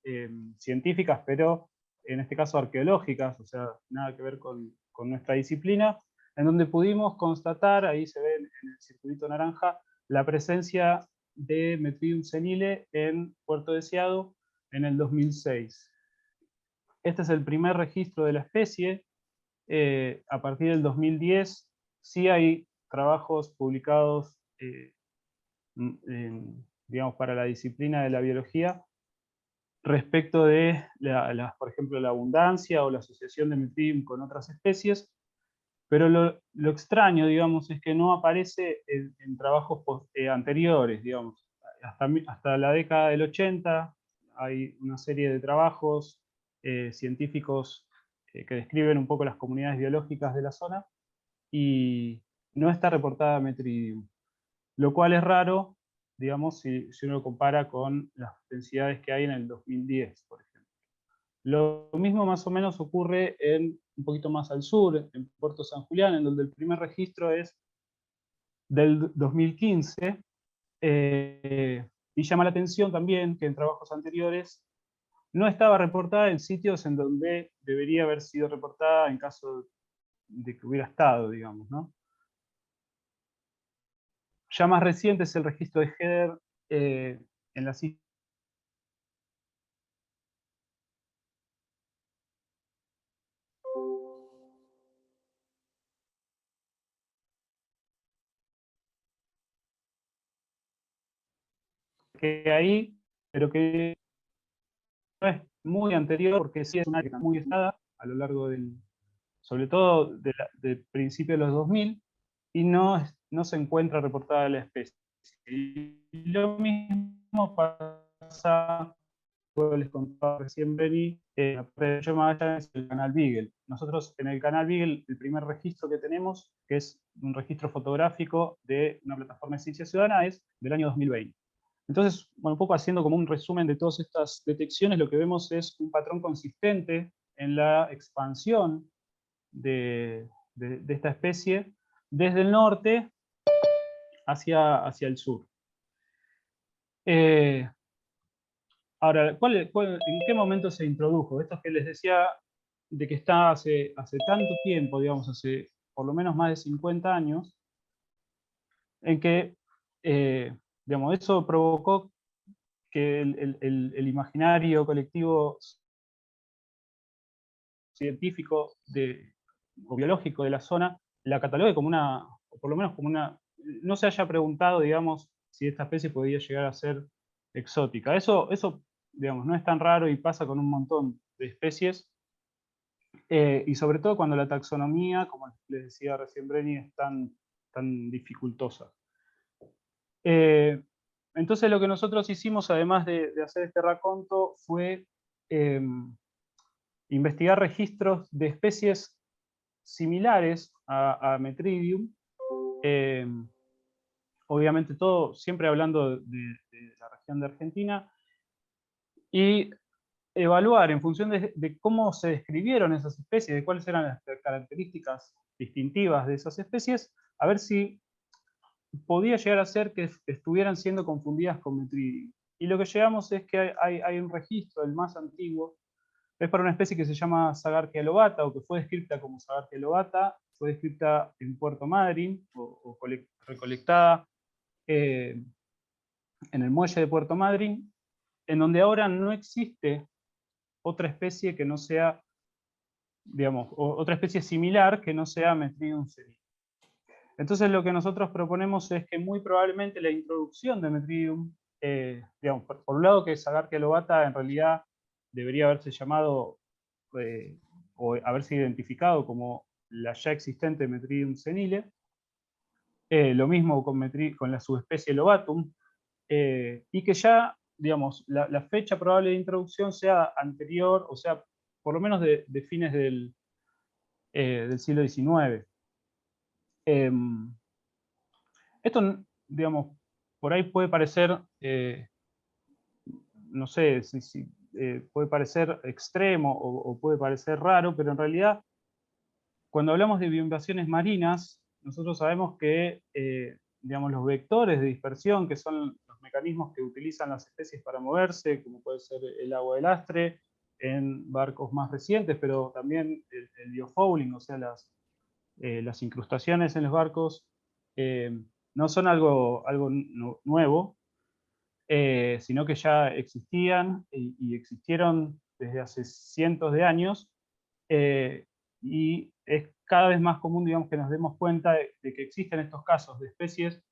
científicas, pero en este caso arqueológicas, o sea, nada que ver con nuestra disciplina, en donde pudimos constatar, ahí se ve en el circulito naranja, la presencia de Metridium senile en Puerto Deseado en el 2006. Este es el primer registro de la especie. A partir del 2010 sí hay trabajos publicados digamos, para la disciplina de la biología respecto de, por ejemplo, la abundancia o la asociación de Metridium con otras especies, pero lo extraño, digamos, es que no aparece en trabajos anteriores, digamos. Hasta la década del 80 hay una serie de trabajos científicos que describen un poco las comunidades biológicas de la zona, y no está reportada Metridium, lo cual es raro, digamos, si uno lo compara con las densidades que hay en el 2010, por ejemplo. Lo mismo más o menos ocurre un poquito más al sur, en Puerto San Julián, en donde el primer registro es del 2015, y llama la atención también que en trabajos anteriores no estaba reportada en sitios en donde debería haber sido reportada en caso de que hubiera estado, digamos, ¿no? Ya más reciente es el registro de header en las islas. Que ahí, pero que no es muy anterior, porque sí es una área muy estada a lo largo del, sobre todo del principio de los 2000, y no se encuentra reportada la especie. Y lo mismo pasa, como les contaba recién Beni, yo más allá es el canal Beagle. Nosotros en el canal Beagle, el primer registro que tenemos, que es un registro fotográfico de una plataforma de ciencia ciudadana, es del año 2020. Entonces, bueno, un poco haciendo como un resumen de todas estas detecciones, lo que vemos es un patrón consistente en la expansión de esta especie desde el norte hacia el sur. Ahora, ¿en qué momento se introdujo? Esto que les decía de que está hace tanto tiempo, digamos, hace por lo menos más de 50 años, en que, digamos, eso provocó que el imaginario colectivo científico o biológico de la zona la catalogue como una, o por lo menos como una, no se haya preguntado, digamos, si esta especie podía llegar a ser exótica. Eso digamos, no es tan raro y pasa con un montón de especies, y sobre todo cuando la taxonomía, como les decía recién Brenny, es tan dificultosa. Entonces lo que nosotros hicimos, además de hacer este raconto, fue investigar registros de especies similares a Metridium, obviamente todo siempre hablando de la región de Argentina, y evaluar en función de cómo se describieron esas especies, de cuáles eran las características distintivas de esas especies, a ver si podía llegar a ser que estuvieran siendo confundidas con Metridium. Y lo que llegamos es que hay un registro, el más antiguo, es para una especie que se llama Sagartia lobata, o que fue descrita como Sagartia lobata, fue descrita en Puerto Madryn, o recolectada en el muelle de Puerto Madryn, en donde ahora no existe otra especie que no sea, digamos, otra especie similar que no sea Metridium senile. Entonces lo que nosotros proponemos es que muy probablemente la introducción de Metridium, digamos, por un lado que Sagartia lobata en realidad debería haberse llamado o haberse identificado como la ya existente Metridium senile, lo mismo con la subespecie lobatum, y que ya, digamos, la fecha probable de introducción sea anterior, o sea, por lo menos de fines del siglo XIX. Esto, digamos, por ahí puede parecer, no sé, puede parecer extremo o puede parecer raro, pero en realidad, cuando hablamos de bioinvasiones marinas, nosotros sabemos que, digamos, los vectores de dispersión, que son los mecanismos que utilizan las especies para moverse, como puede ser el agua de lastre, en barcos más recientes, pero también el biofouling, o sea, las incrustaciones en los barcos, no son algo nuevo, sino que ya existían y existieron desde hace cientos de años, y es cada vez más común, digamos, que nos demos cuenta de que existen estos casos de especies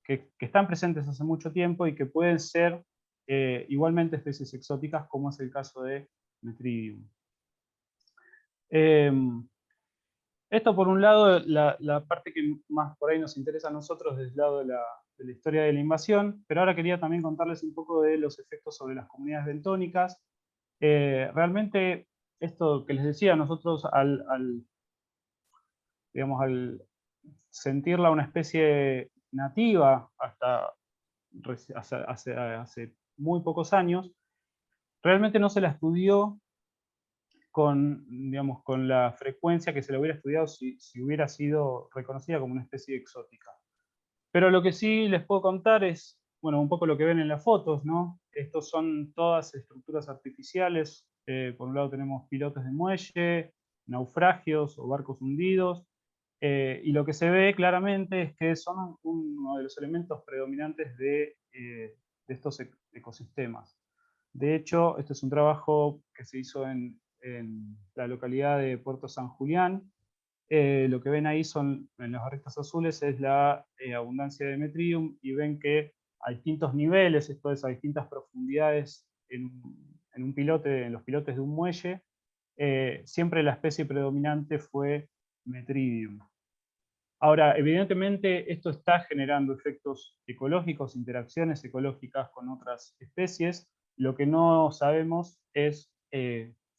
que están presentes hace mucho tiempo y que pueden ser igualmente especies exóticas, como es el caso de Metridium. Esto por un lado, la parte que más por ahí nos interesa a nosotros desde el lado de la historia de la invasión, pero ahora quería también contarles un poco de los efectos sobre las comunidades bentónicas. Realmente, esto que les decía, nosotros digamos, al sentirla una especie nativa hasta hace muy pocos años, realmente no se la estudió digamos, con la frecuencia que se le hubiera estudiado si hubiera sido reconocida como una especie exótica. Pero lo que sí les puedo contar es, bueno, un poco lo que ven en las fotos, ¿no? estos son todas estructuras artificiales. Por un lado tenemos pilotes de muelle, naufragios o barcos hundidos, y lo que se ve claramente es que son uno de los elementos predominantes de estos ecosistemas. De hecho, este es un trabajo que se hizo en la localidad de Puerto San Julián. Lo que ven ahí son, en las barritas azules, es la abundancia de Metridium, y ven que a distintos niveles, esto es, a distintas profundidades en un pilote, en los pilotes de un muelle, siempre la especie predominante fue Metridium. Ahora, evidentemente esto está generando efectos ecológicos, interacciones ecológicas con otras especies. Lo que no sabemos es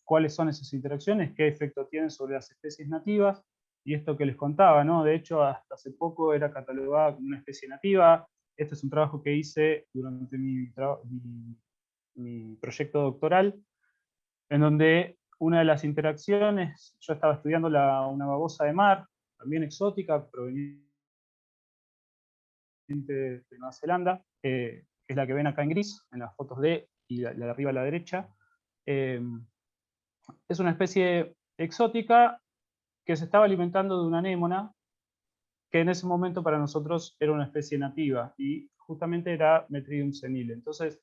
cuáles son esas interacciones, qué efecto tienen sobre las especies nativas, y esto que les contaba, ¿no? De hecho, hasta hace poco era catalogada como una especie nativa. Este es un trabajo que hice durante mi proyecto doctoral, en donde una de las interacciones, yo estaba estudiando una babosa de mar, también exótica, proveniente de Nueva Zelanda, que es la que ven acá en gris, en las fotos y la de arriba a la derecha. Es una especie exótica que se estaba alimentando de una anémona, que en ese momento para nosotros era una especie nativa, y justamente era Metridium senile. Entonces,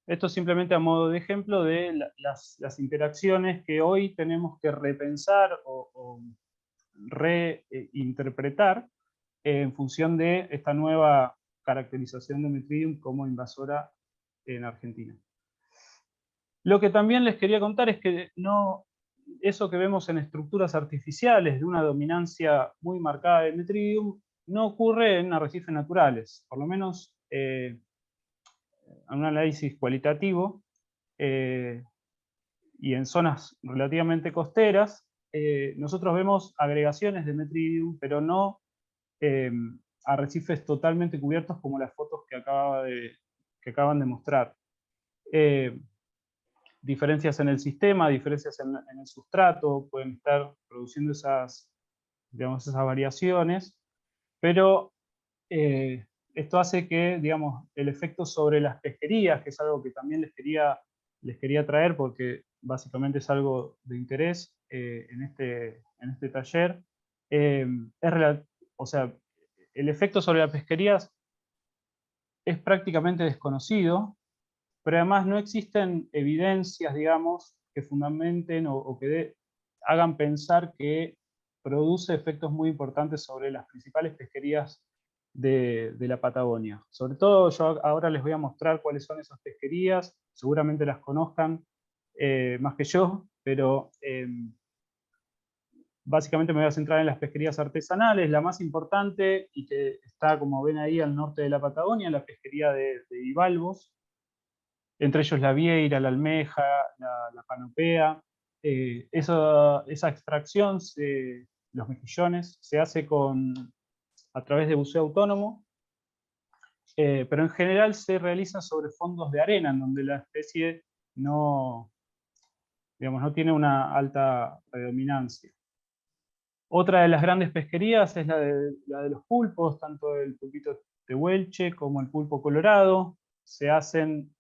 esto simplemente a modo de ejemplo de las interacciones que hoy tenemos que repensar o reinterpretar en función de esta nueva caracterización de Metridium como invasora en Argentina. Lo que también les quería contar es que eso que vemos en estructuras artificiales de una dominancia muy marcada de Metridium no ocurre en arrecifes naturales, por lo menos en un análisis cualitativo, y en zonas relativamente costeras, nosotros vemos agregaciones de Metridium, pero no arrecifes totalmente cubiertos como las fotos que acaban de mostrar. Diferencias en el sistema, diferencias en el sustrato, pueden estar produciendo esas variaciones, pero esto hace que, digamos, el efecto sobre las pesquerías, que es algo que también les quería traer porque básicamente es algo de interés en este taller, o sea, el efecto sobre las pesquerías es prácticamente desconocido, pero además no existen evidencias, digamos, que fundamenten o que hagan pensar que produce efectos muy importantes sobre las principales pesquerías de la Patagonia. Sobre todo, yo ahora les voy a mostrar cuáles son esas pesquerías, seguramente las conozcan más que yo, pero básicamente me voy a centrar en las pesquerías artesanales. La más importante, y que está, como ven ahí, al norte de la Patagonia, la pesquería de bivalvos, entre ellos la vieira, la almeja, la panopea. Esa extracción, los mejillones, se hace a través de buceo autónomo, pero en general se realiza sobre fondos de arena, en donde la especie no tiene una alta predominancia. Otra de las grandes pesquerías es la de los pulpos, tanto el pulpito tehuelche como el pulpo colorado. Se hacen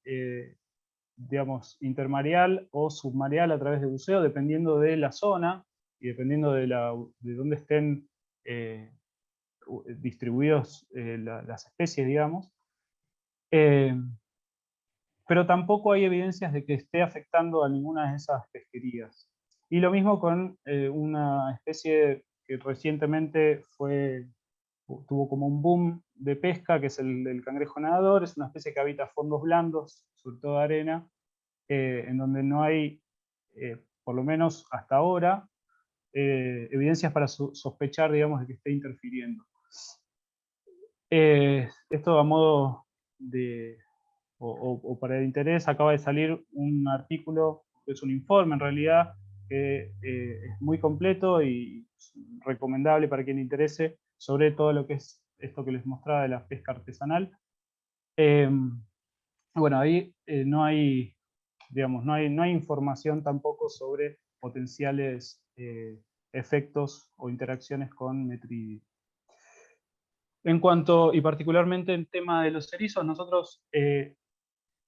intermareal o submareal a través de buceo, dependiendo de la zona y dependiendo de dónde estén distribuidos las especies, digamos. Pero tampoco hay evidencias de que esté afectando a ninguna de esas pesquerías. Y lo mismo con una especie que recientemente tuvo como un boom de pesca, que es el cangrejo nadador. Es una especie que habita fondos blandos, sobre todo arena, en donde no hay, por lo menos hasta ahora, evidencias para sospechar, digamos, de que esté interfiriendo. Esto a modo o para el interés, acaba de salir un artículo, que es un informe en realidad, que es muy completo y recomendable para quien le interese, sobre todo lo que es esto que les mostraba de la pesca artesanal. Bueno, ahí no hay información tampoco sobre potenciales efectos o interacciones con Metridium. En cuanto, y particularmente en tema de los erizos, nosotros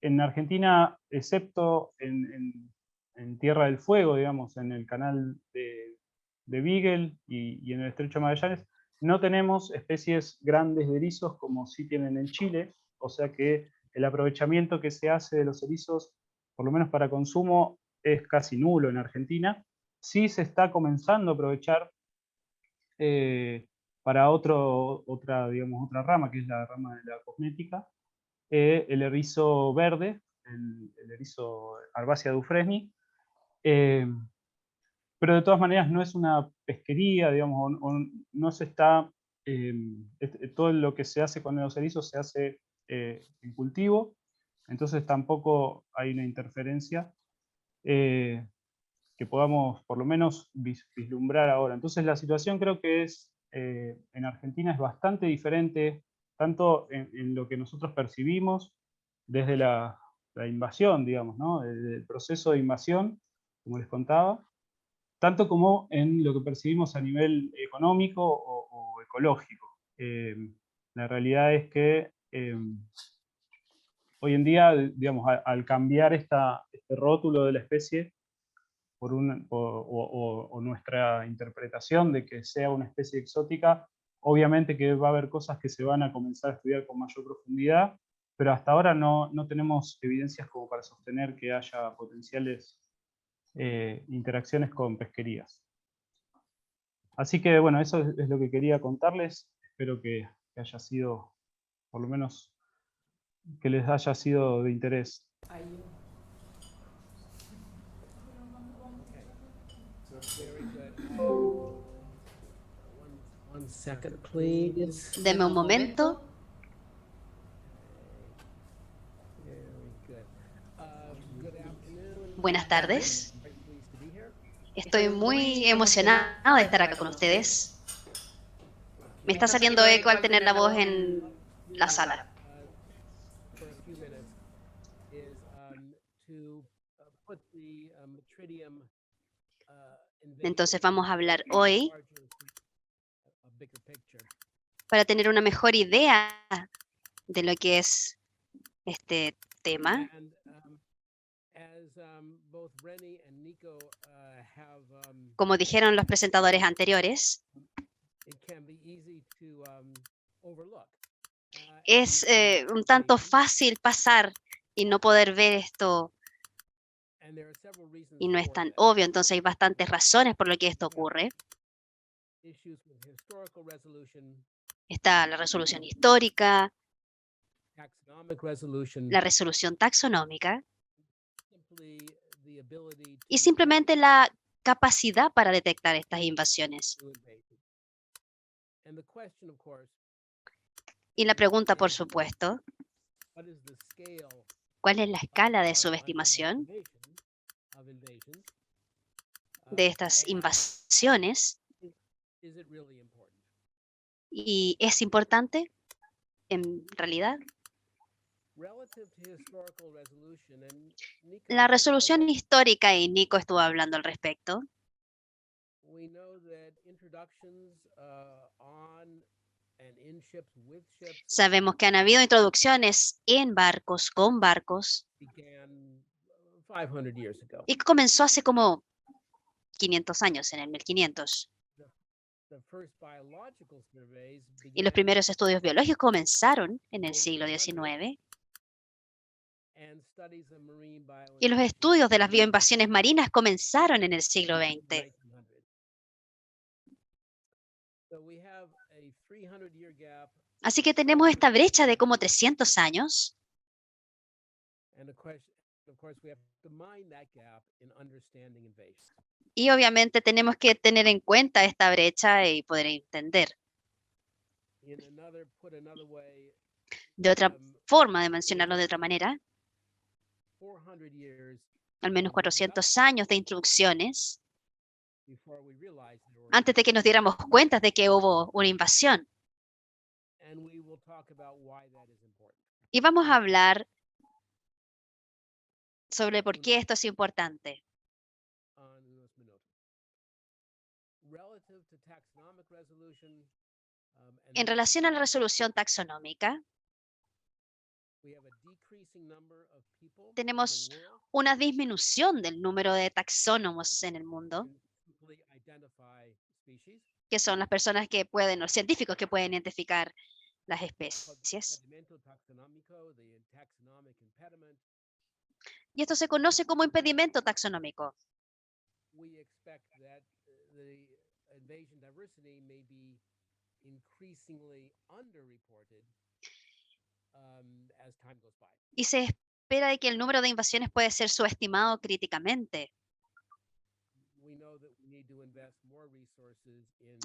en Argentina, excepto en Tierra del Fuego, digamos, en el canal de Beagle y en el Estrecho de Magallanes, no tenemos especies grandes de erizos como sí tienen en Chile, o sea que el aprovechamiento que se hace de los erizos, por lo menos para consumo, es casi nulo en Argentina. Sí se está comenzando a aprovechar para digamos, otra rama, que es la rama de la cosmética, el erizo verde, el erizo Arbacea dufresni, pero de todas maneras no es una pesquería, digamos, o no se está, todo lo que se hace con los erizos se hace en cultivo, entonces tampoco hay una interferencia que podamos por lo menos vislumbrar ahora. Entonces la situación creo que es, en Argentina es bastante diferente, tanto en lo que nosotros percibimos desde la invasión, digamos, ¿no? El proceso de invasión, como les contaba, tanto como en lo que percibimos a nivel económico o ecológico. La realidad es que hoy en día, digamos, al cambiar este rótulo de la especie o nuestra interpretación de que sea una especie exótica, obviamente que va a haber cosas que se van a comenzar a estudiar con mayor profundidad, pero hasta ahora no tenemos evidencias como para sostener que haya potenciales interacciones con pesquerías. Así que bueno, eso es lo que quería contarles. Espero que haya sido, por lo menos, que les haya sido de interés. Deme un momento. Buenas tardes. Estoy muy emocionado de estar acá con ustedes. Me está saliendo eco al tener la voz en la sala. Entonces vamos a hablar hoy para tener una mejor idea de lo que es este tema. Como dijeron los presentadores anteriores, es un tanto fácil pasar y no poder ver esto, y no es tan obvio. Entonces hay bastantes razones por lo que esto ocurre. Está la resolución histórica, la resolución taxonómica y simplemente la capacidad para detectar estas invasiones. Y la pregunta, por supuesto, ¿cuál es la escala de subestimación de estas invasiones? ¿Y es importante en realidad? La resolución histórica, y Nico estuvo hablando al respecto, sabemos que han habido introducciones en barcos, con barcos, y comenzó hace como 500 años, en el 1500. Y los primeros estudios biológicos comenzaron en el siglo XIX. Y los estudios de las bioinvasiones marinas comenzaron en el siglo XX. Así que tenemos esta brecha de como 300 años. Y obviamente tenemos que tener en cuenta esta brecha y poder entender. De otra forma, de mencionarlo de otra manera, al menos 400 años de introducciones antes de que nos diéramos cuenta de que hubo una invasión. Y vamos a hablar sobre por qué esto es importante. En relación a la resolución taxonómica, tenemos una disminución del número de taxónomos en el mundo, que son las personas que pueden, los científicos que pueden identificar las especies. Y esto se conoce como impedimento taxonómico. Y se espera de que el número de invasiones puede ser subestimado críticamente.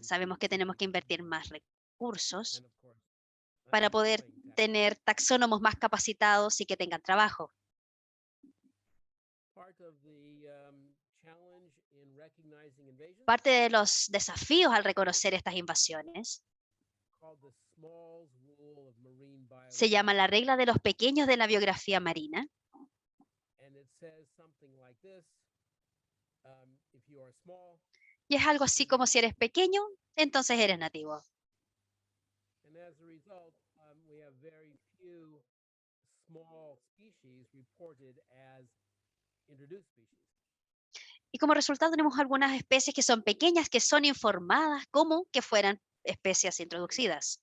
Sabemos que tenemos que invertir más recursos para poder tener taxónomos más capacitados y que tengan trabajo. Parte de los desafíos al reconocer estas invasiones se llama la regla de los pequeños de la biografía marina. Y es algo así como si eres pequeño, entonces eres nativo. Y como resultado tenemos algunas especies que son pequeñas, que son informadas como que fueran especies introducidas.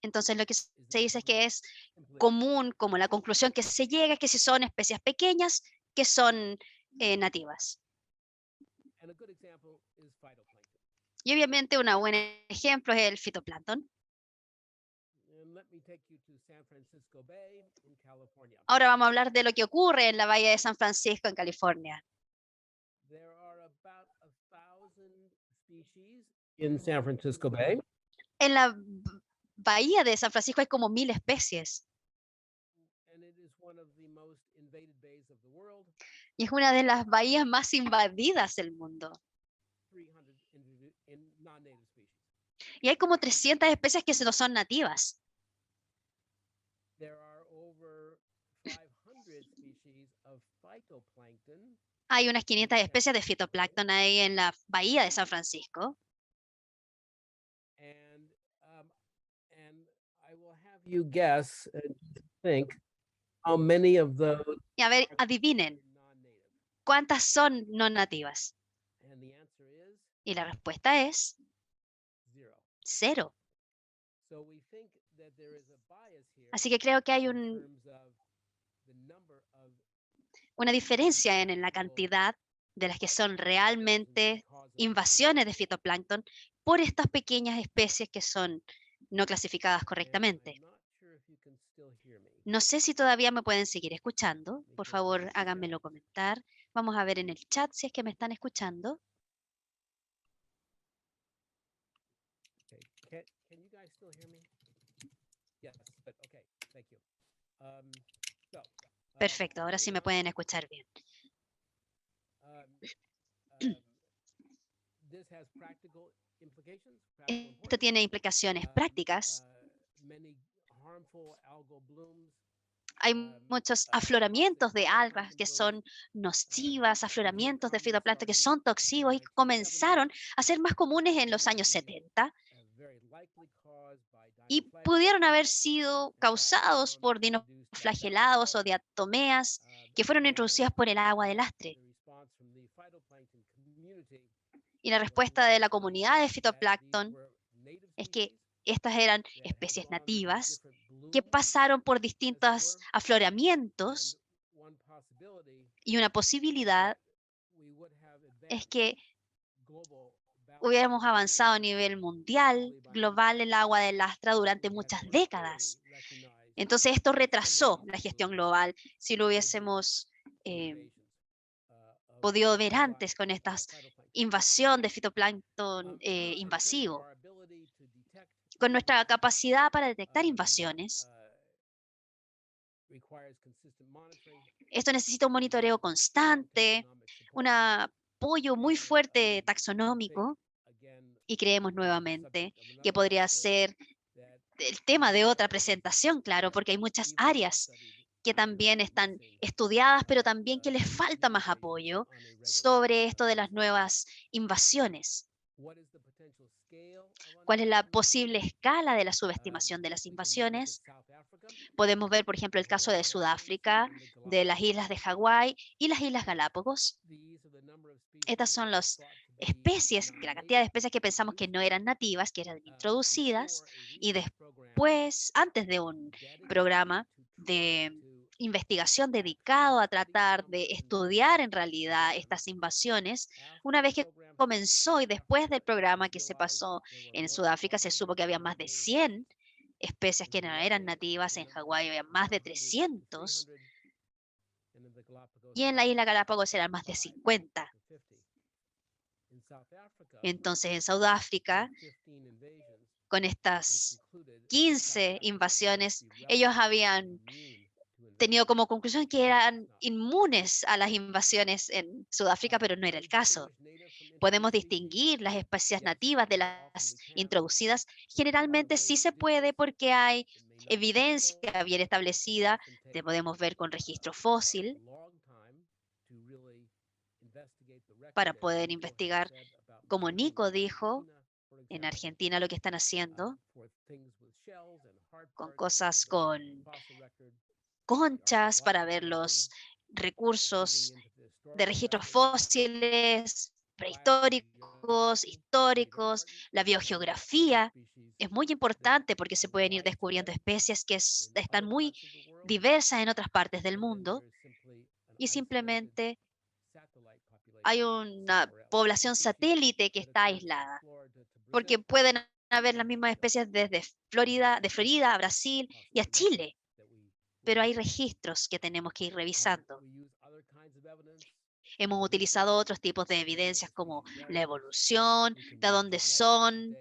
Entonces lo que se dice es que es común, como la conclusión que se llega, es que si son especies pequeñas, que son nativas. Y obviamente un buen ejemplo es el fitoplancton. Ahora vamos a hablar de lo que ocurre en la bahía de San Francisco, en California. In San Francisco Bay. En la bahía de San Francisco hay como 1000 especies. Y es una de las bahías más invadidas del mundo. Y hay como 300 especies que no son nativas. Hay unas 500 especies de fitoplancton ahí en la bahía de San Francisco. You guess, think, how many of those Y a ver, adivinen, ¿cuántas son no nativas? Y la respuesta es 0. Así que creo que hay una diferencia en la cantidad de las que son realmente invasiones de fitoplancton por estas pequeñas especies que son no clasificadas correctamente. No sé si todavía me pueden seguir escuchando. Por favor, háganmelo comentar. Vamos a ver en el chat si es que me están escuchando. Can you guys still hear me? Yes, but okay, thank you. Perfecto, ahora sí me pueden escuchar bien. Esto tiene implicaciones prácticas. Hay muchos afloramientos de algas que son nocivas, afloramientos de fitoplancton que son toxicos y comenzaron a ser más comunes en los años 70 y pudieron haber sido causados por dinoflagelados o diatomeas que fueron introducidas por el agua de lastre. Y la respuesta de la comunidad de fitoplancton es que estas eran especies nativas que pasaron por distintos afloramientos, y una posibilidad es que hubiéramos avanzado a nivel mundial, global, el agua de lastra durante muchas décadas. Entonces esto retrasó la gestión global si lo hubiésemos podido ver antes con esta invasión de fitoplancton invasivo. Con nuestra capacidad para detectar invasiones, esto necesita un monitoreo constante, un apoyo muy fuerte taxonómico, y creemos nuevamente que podría ser el tema de otra presentación, claro, porque hay muchas áreas que también están estudiadas, pero también que les falta más apoyo sobre esto de las nuevas invasiones. ¿Cuál es la posible escala de la subestimación de las invasiones? Podemos ver, por ejemplo, el caso de Sudáfrica, de las islas de Hawái y las Islas Galápagos. Estas son las especies, la cantidad de especies que pensamos que no eran nativas, que eran introducidas, y después, antes de un programa de investigación dedicado a tratar de estudiar en realidad estas invasiones, una vez que comenzó y después del programa que se pasó en Sudáfrica, se supo que había más de 100 especies que no eran nativas, en Hawái había más de 300, y en la isla Galápagos eran más de 50. Entonces, en Sudáfrica, con estas 15 invasiones, ellos habían tenido como conclusión que eran inmunes a las invasiones en Sudáfrica, pero no era el caso. Podemos distinguir las especies nativas de las introducidas. Generalmente sí se puede porque hay evidencia bien establecida, que podemos ver con registro fósil, para poder investigar, como Nico dijo, en Argentina lo que están haciendo, con cosas con conchas para ver los recursos de registros fósiles, prehistóricos, históricos, la biogeografía. Es muy importante porque se pueden ir descubriendo especies que están muy diversas en otras partes del mundo y simplemente hay una población satélite que está aislada, porque pueden haber las mismas especies desde Florida, de Florida a Brasil y a Chile, pero hay registros que tenemos que ir revisando. Hemos utilizado otros tipos de evidencias como la evolución, de dónde son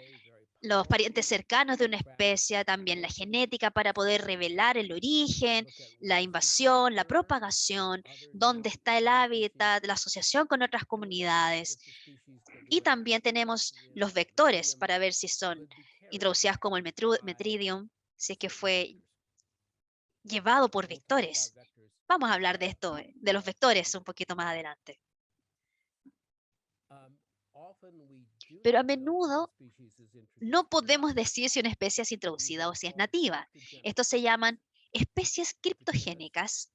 los parientes cercanos de una especie, también la genética para poder revelar el origen, la invasión, la propagación, dónde está el hábitat, la asociación con otras comunidades. Y también tenemos los vectores para ver si son introducidas como el Metridium, si es que fue llevado por vectores. Vamos a hablar de esto, de los vectores, un poquito más adelante. Pero a menudo no podemos decir si una especie es introducida o si es nativa. Estos se llaman especies criptogénicas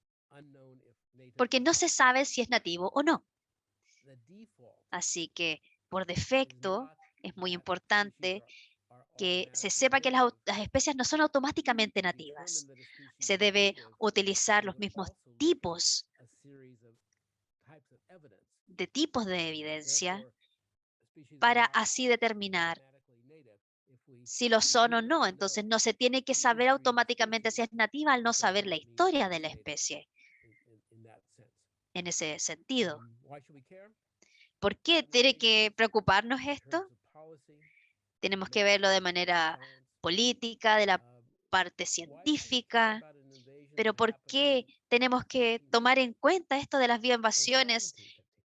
porque no se sabe si es nativo o no. Así que, por defecto, es muy importante que se sepa que las especies no son automáticamente nativas. Se debe utilizar los mismos tipos de evidencia para así determinar si lo son o no. Entonces no se tiene que saber automáticamente si es nativa al no saber la historia de la especie. En ese sentido, ¿por qué tiene que preocuparnos esto? Tenemos que verlo de manera política, de la parte científica, pero ¿por qué tenemos que tomar en cuenta esto de las bioinvasiones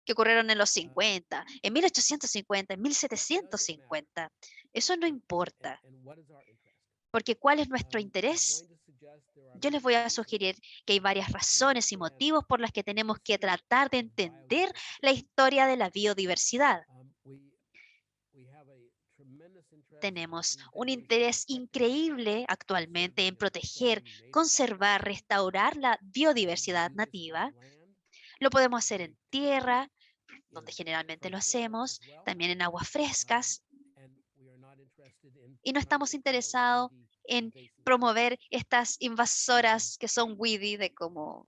que ocurrieron en los 50, en 1850, en 1750? Eso no importa, porque ¿cuál es nuestro interés? Yo les voy a sugerir que hay varias razones y motivos por las que tenemos que tratar de entender la historia de la biodiversidad. Tenemos un interés increíble actualmente en proteger, conservar, restaurar la biodiversidad nativa. Lo podemos hacer en tierra, donde generalmente lo hacemos, también en aguas frescas. Y no estamos interesados en promover estas invasoras que son weedy de como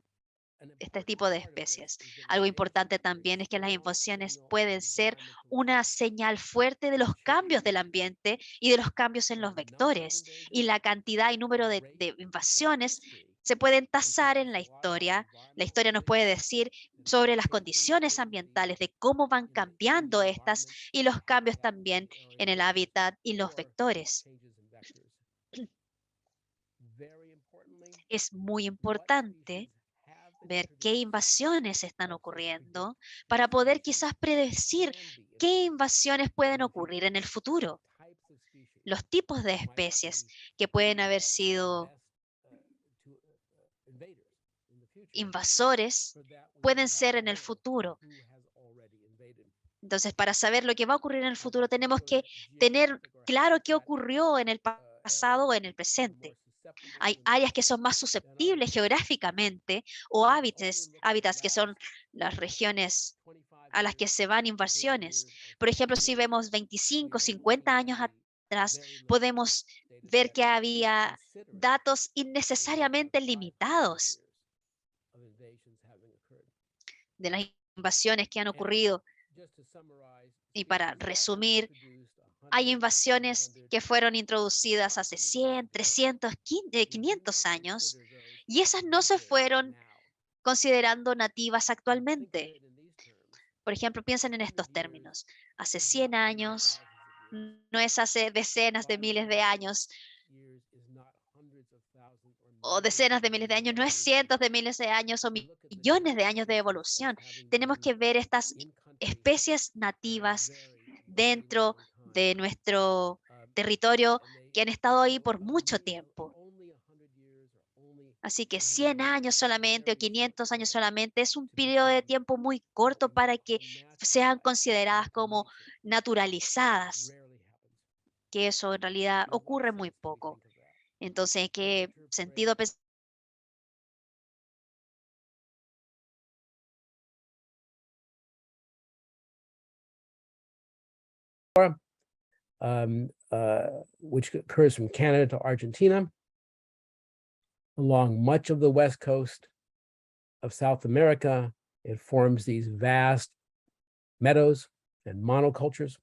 este tipo de especies. Algo importante también es que las invasiones pueden ser una señal fuerte de los cambios del ambiente y de los cambios en los vectores. Y la cantidad y número de invasiones se pueden tasar en la historia. La historia nos puede decir sobre las condiciones ambientales, de cómo van cambiando estas y los cambios también en el hábitat y los vectores. Es muy importante ver qué invasiones están ocurriendo para poder quizás predecir qué invasiones pueden ocurrir en el futuro. Los tipos de especies que pueden haber sido invasores pueden ser en el futuro. Entonces, para saber lo que va a ocurrir en el futuro, tenemos que tener claro qué ocurrió en el pasado o en el presente. Hay áreas que son más susceptibles geográficamente o hábitats que son las regiones a las que se van invasiones. Por ejemplo, si vemos 25, 50 años atrás, podemos ver que había datos innecesariamente limitados de las invasiones que han ocurrido. Y para resumir, hay invasiones que fueron introducidas hace 100, 300, 500 años y esas no se fueron considerando nativas actualmente. Por ejemplo, piensen en estos términos. Hace 100 años, no es hace decenas de miles de años, o decenas de miles de años, no es cientos de miles de años o millones de años de evolución. Tenemos que ver estas especies nativas dentro de nuestro territorio que han estado ahí por mucho tiempo. Así que 100 años solamente o 500 años solamente es un periodo de tiempo muy corto para que sean consideradas como naturalizadas, que eso en realidad ocurre muy poco. Entonces, ¿en qué sentido pensar? Which occurs from Canada to Argentina, along much of the west coast of South America. It forms these vast meadows and monocultures.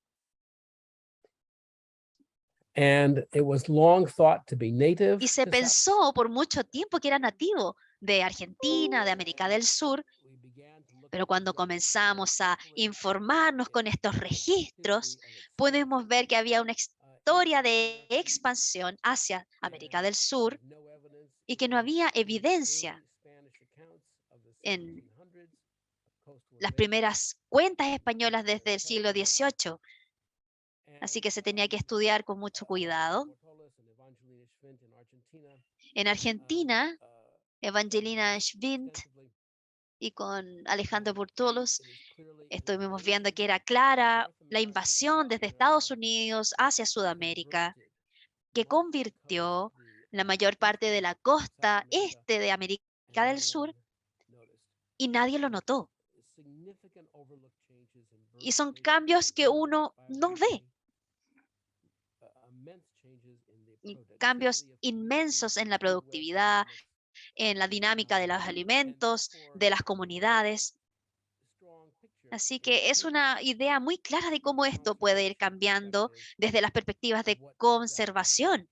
And it was long thought to be native. Y se pensó por mucho tiempo que era nativo de Argentina, de América del Sur, pero cuando comenzamos a informarnos con estos registros, podemos ver que había una historia de expansión hacia América del Sur y que no había evidencia en las primeras cuentas españolas desde el siglo XVIII. Así que se tenía que estudiar con mucho cuidado. En Argentina, Evangelina Schwind y con Alejandro Burtolos, estuvimos viendo que era clara la invasión desde Estados Unidos hacia Sudamérica, que convirtió la mayor parte de la costa este de América del Sur y nadie lo notó. Y son cambios que uno no ve. Y cambios inmensos en la productividad, en la dinámica de los alimentos, de las comunidades. Así que es una idea muy clara de cómo esto puede ir cambiando desde las perspectivas de conservación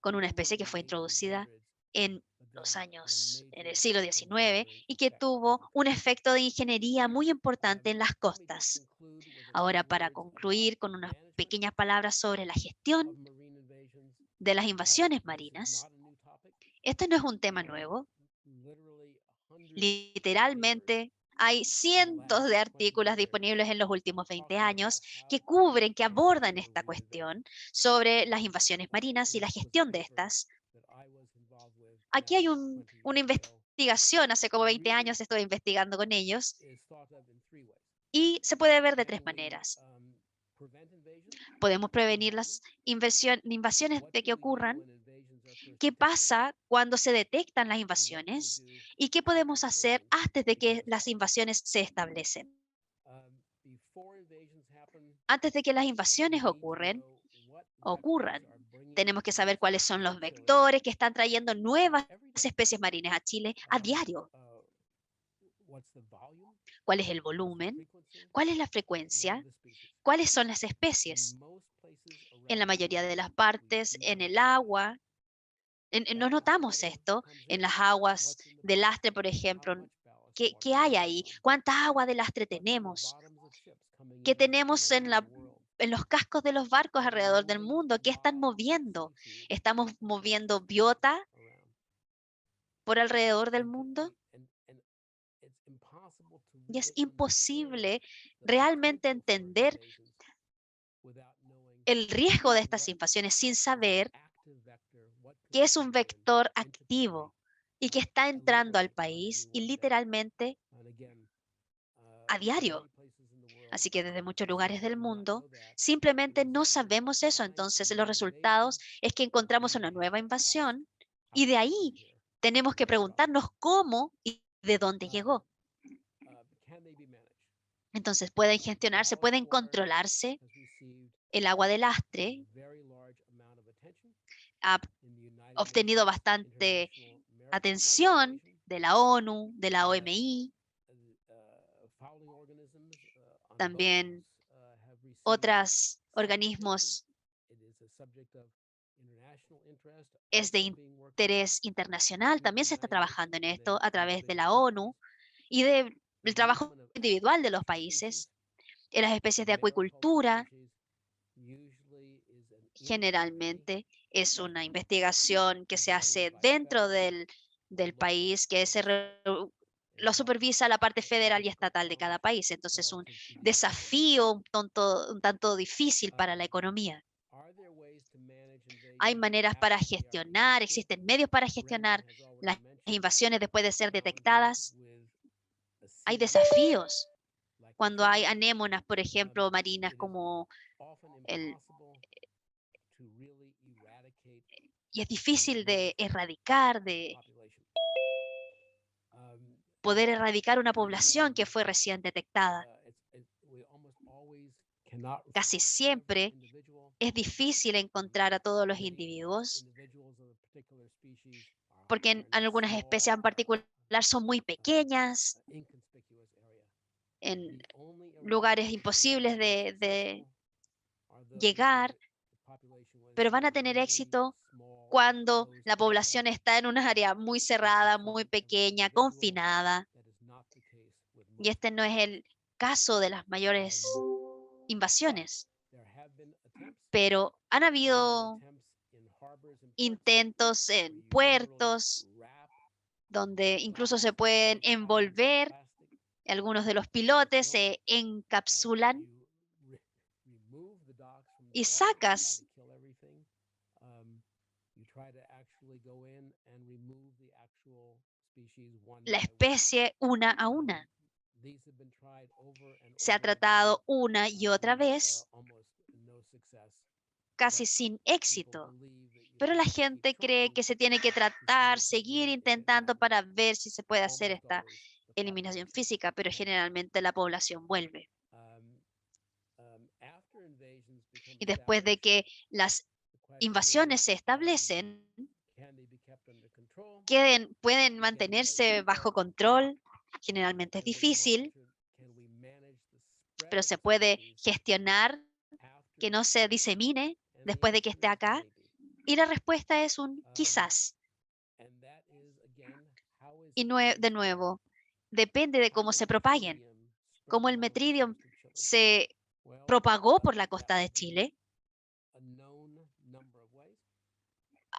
con una especie que fue introducida en el siglo XIX y que tuvo un efecto de ingeniería muy importante en las costas. Ahora, para concluir con unas pequeñas palabras sobre la gestión de las invasiones marinas, esto no es un tema nuevo. Literalmente, hay cientos de artículos disponibles en los últimos 20 años que cubren, que abordan esta cuestión sobre las invasiones marinas y la gestión de estas. Aquí hay una investigación, hace como 20 años estuve investigando con ellos, y se puede ver de tres maneras. Podemos prevenir las invasiones de que ocurran. ¿Qué pasa cuando se detectan las invasiones? ¿Y qué podemos hacer antes de que las invasiones se establecen? Antes de que las invasiones ocurran, tenemos que saber cuáles son los vectores que están trayendo nuevas especies marinas a Chile a diario. ¿Cuál es el volumen? ¿Cuál es la frecuencia? ¿Cuáles son las especies? En la mayoría de las partes, en el agua, no notamos esto en las aguas de lastre, por ejemplo. ¿Qué hay ahí? ¿Cuánta agua de lastre tenemos? ¿Qué tenemos en los cascos de los barcos alrededor del mundo? ¿Qué están moviendo? ¿Estamos moviendo biota por alrededor del mundo? Y es imposible realmente entender el riesgo de estas invasiones sin saber que es un vector activo y que está entrando al país y literalmente a diario. Así que desde muchos lugares del mundo simplemente no sabemos eso. Entonces los resultados es que encontramos una nueva invasión y de ahí tenemos que preguntarnos cómo y de dónde llegó. Entonces pueden gestionarse, pueden controlarse. El agua de lastre ha obtenido bastante atención de la ONU, de la OMI, también otros organismos. Es de interés internacional, también se está trabajando en esto a través de la ONU y del trabajo individual de los países. En las especies de acuicultura, generalmente es una investigación que se hace dentro del país, que lo supervisa la parte federal y estatal de cada país. Entonces, un desafío un tanto difícil para la economía. Hay maneras para gestionar, existen medios para gestionar las invasiones después de ser detectadas. Hay desafíos cuando hay anémonas, por ejemplo, marinas como y es difícil de erradicar, de poder erradicar una población que fue recién detectada. Casi siempre es difícil encontrar a todos los individuos, porque en algunas especies en particular son muy pequeñas, en lugares imposibles de llegar, pero van a tener éxito cuando la población está en una área muy cerrada, muy pequeña, confinada. Y este no es el caso de las mayores invasiones, pero han habido intentos en puertos donde incluso se pueden envolver, algunos de los pilotes se encapsulan y sacas la especie una a una. Se ha tratado una y otra vez, casi sin éxito. Pero la gente cree que se tiene que tratar, seguir intentando para ver si se puede hacer esta eliminación física, pero generalmente la población vuelve. Y después de que las invasiones se establecen, pueden mantenerse bajo control. Generalmente es difícil, pero se puede gestionar que no se disemine después de que esté acá. Y la respuesta es un quizás. Y de nuevo, depende de cómo se propaguen. Como el Metridium se propagó por la costa de Chile,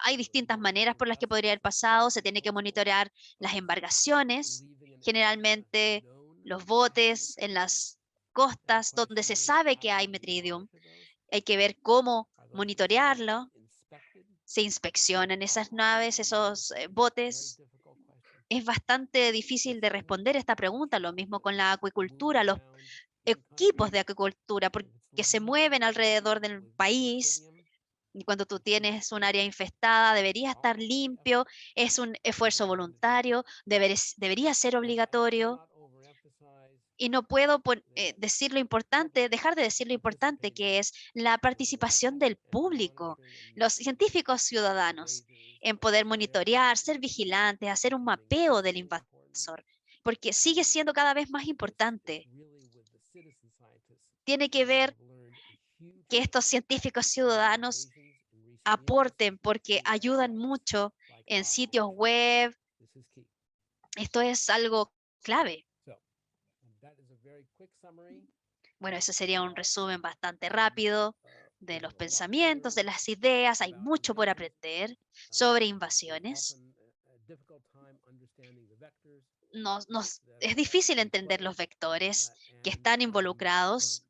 hay distintas maneras por las que podría haber pasado. Se tiene que monitorear las embarcaciones, generalmente los botes en las costas donde se sabe que hay Metridium. Hay que ver cómo monitorearlo. Se inspeccionan esas naves, esos botes. Es bastante difícil de responder esta pregunta. Lo mismo con la acuicultura, los equipos de acuicultura, porque se mueven alrededor del país. Y cuando tú tienes un área infestada, debería estar limpio, es un esfuerzo voluntario, debería ser obligatorio. Y no puedo decir lo importante, dejar de decir lo importante que es la participación del público, los científicos ciudadanos, en poder monitorear, ser vigilantes, hacer un mapeo del invasor, porque sigue siendo cada vez más importante. Tiene que ver que estos científicos ciudadanos aporten porque ayudan mucho en sitios web. Esto es algo clave. Bueno, ese sería un resumen bastante rápido de los pensamientos, de las ideas. Hay mucho por aprender sobre invasiones. Es difícil entender los vectores que están involucrados.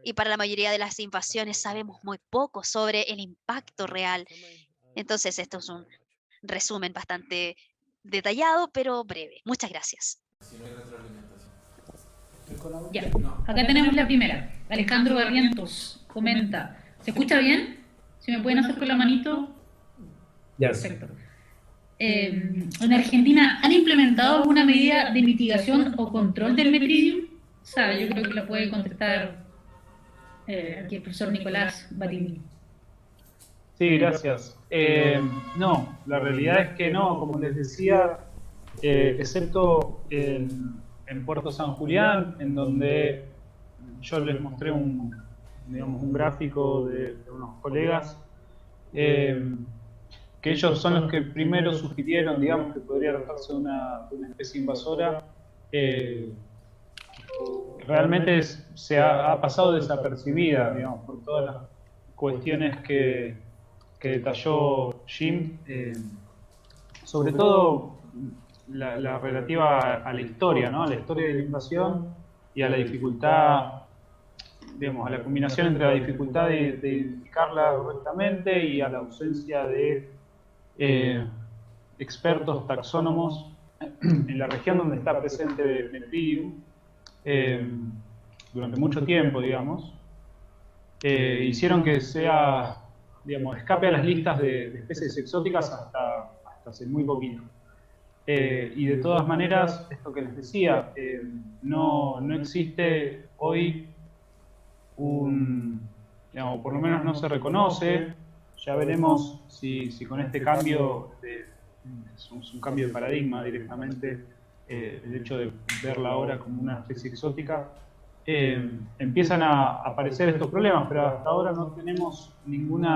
Y para la mayoría de las invasiones sabemos muy poco sobre el impacto real. Entonces, esto es un resumen bastante detallado, pero breve. Muchas gracias. Si no hay retroalimentación. Ya, acá tenemos la primera. Alejandro Barrientos comenta, ¿se escucha bien? Si me pueden hacer con la manito. Yes. Perfecto. En Argentina, ¿han implementado alguna medida de mitigación o control del metridium? Sabe, yo creo que la puede contestar aquí el profesor Nicolás Batini. Sí, gracias. No, la realidad es que no, como les decía, excepto en Puerto San Julián, en donde yo les mostré un gráfico de unos colegas, que ellos son los que primero sugirieron, digamos, que podría tratarse de una especie invasora. Realmente se ha pasado desapercibida, digamos, por todas las cuestiones que detalló Jim, sobre todo la relativa a la historia, ¿no? A la historia de la invasión y a la dificultad, digamos, a la combinación entre la dificultad de identificarla correctamente y a la ausencia de expertos taxónomos en la región donde está presente el metridium durante mucho tiempo, digamos, hicieron que sea, digamos, escape a las listas de especies exóticas hasta hace muy poquito. Y de todas maneras, esto que les decía, no existe hoy digamos, por lo menos no se reconoce. Ya veremos si con este cambio, es un cambio de paradigma directamente, el hecho de verla ahora como una especie exótica, empiezan a aparecer estos problemas, pero hasta ahora no tenemos ningún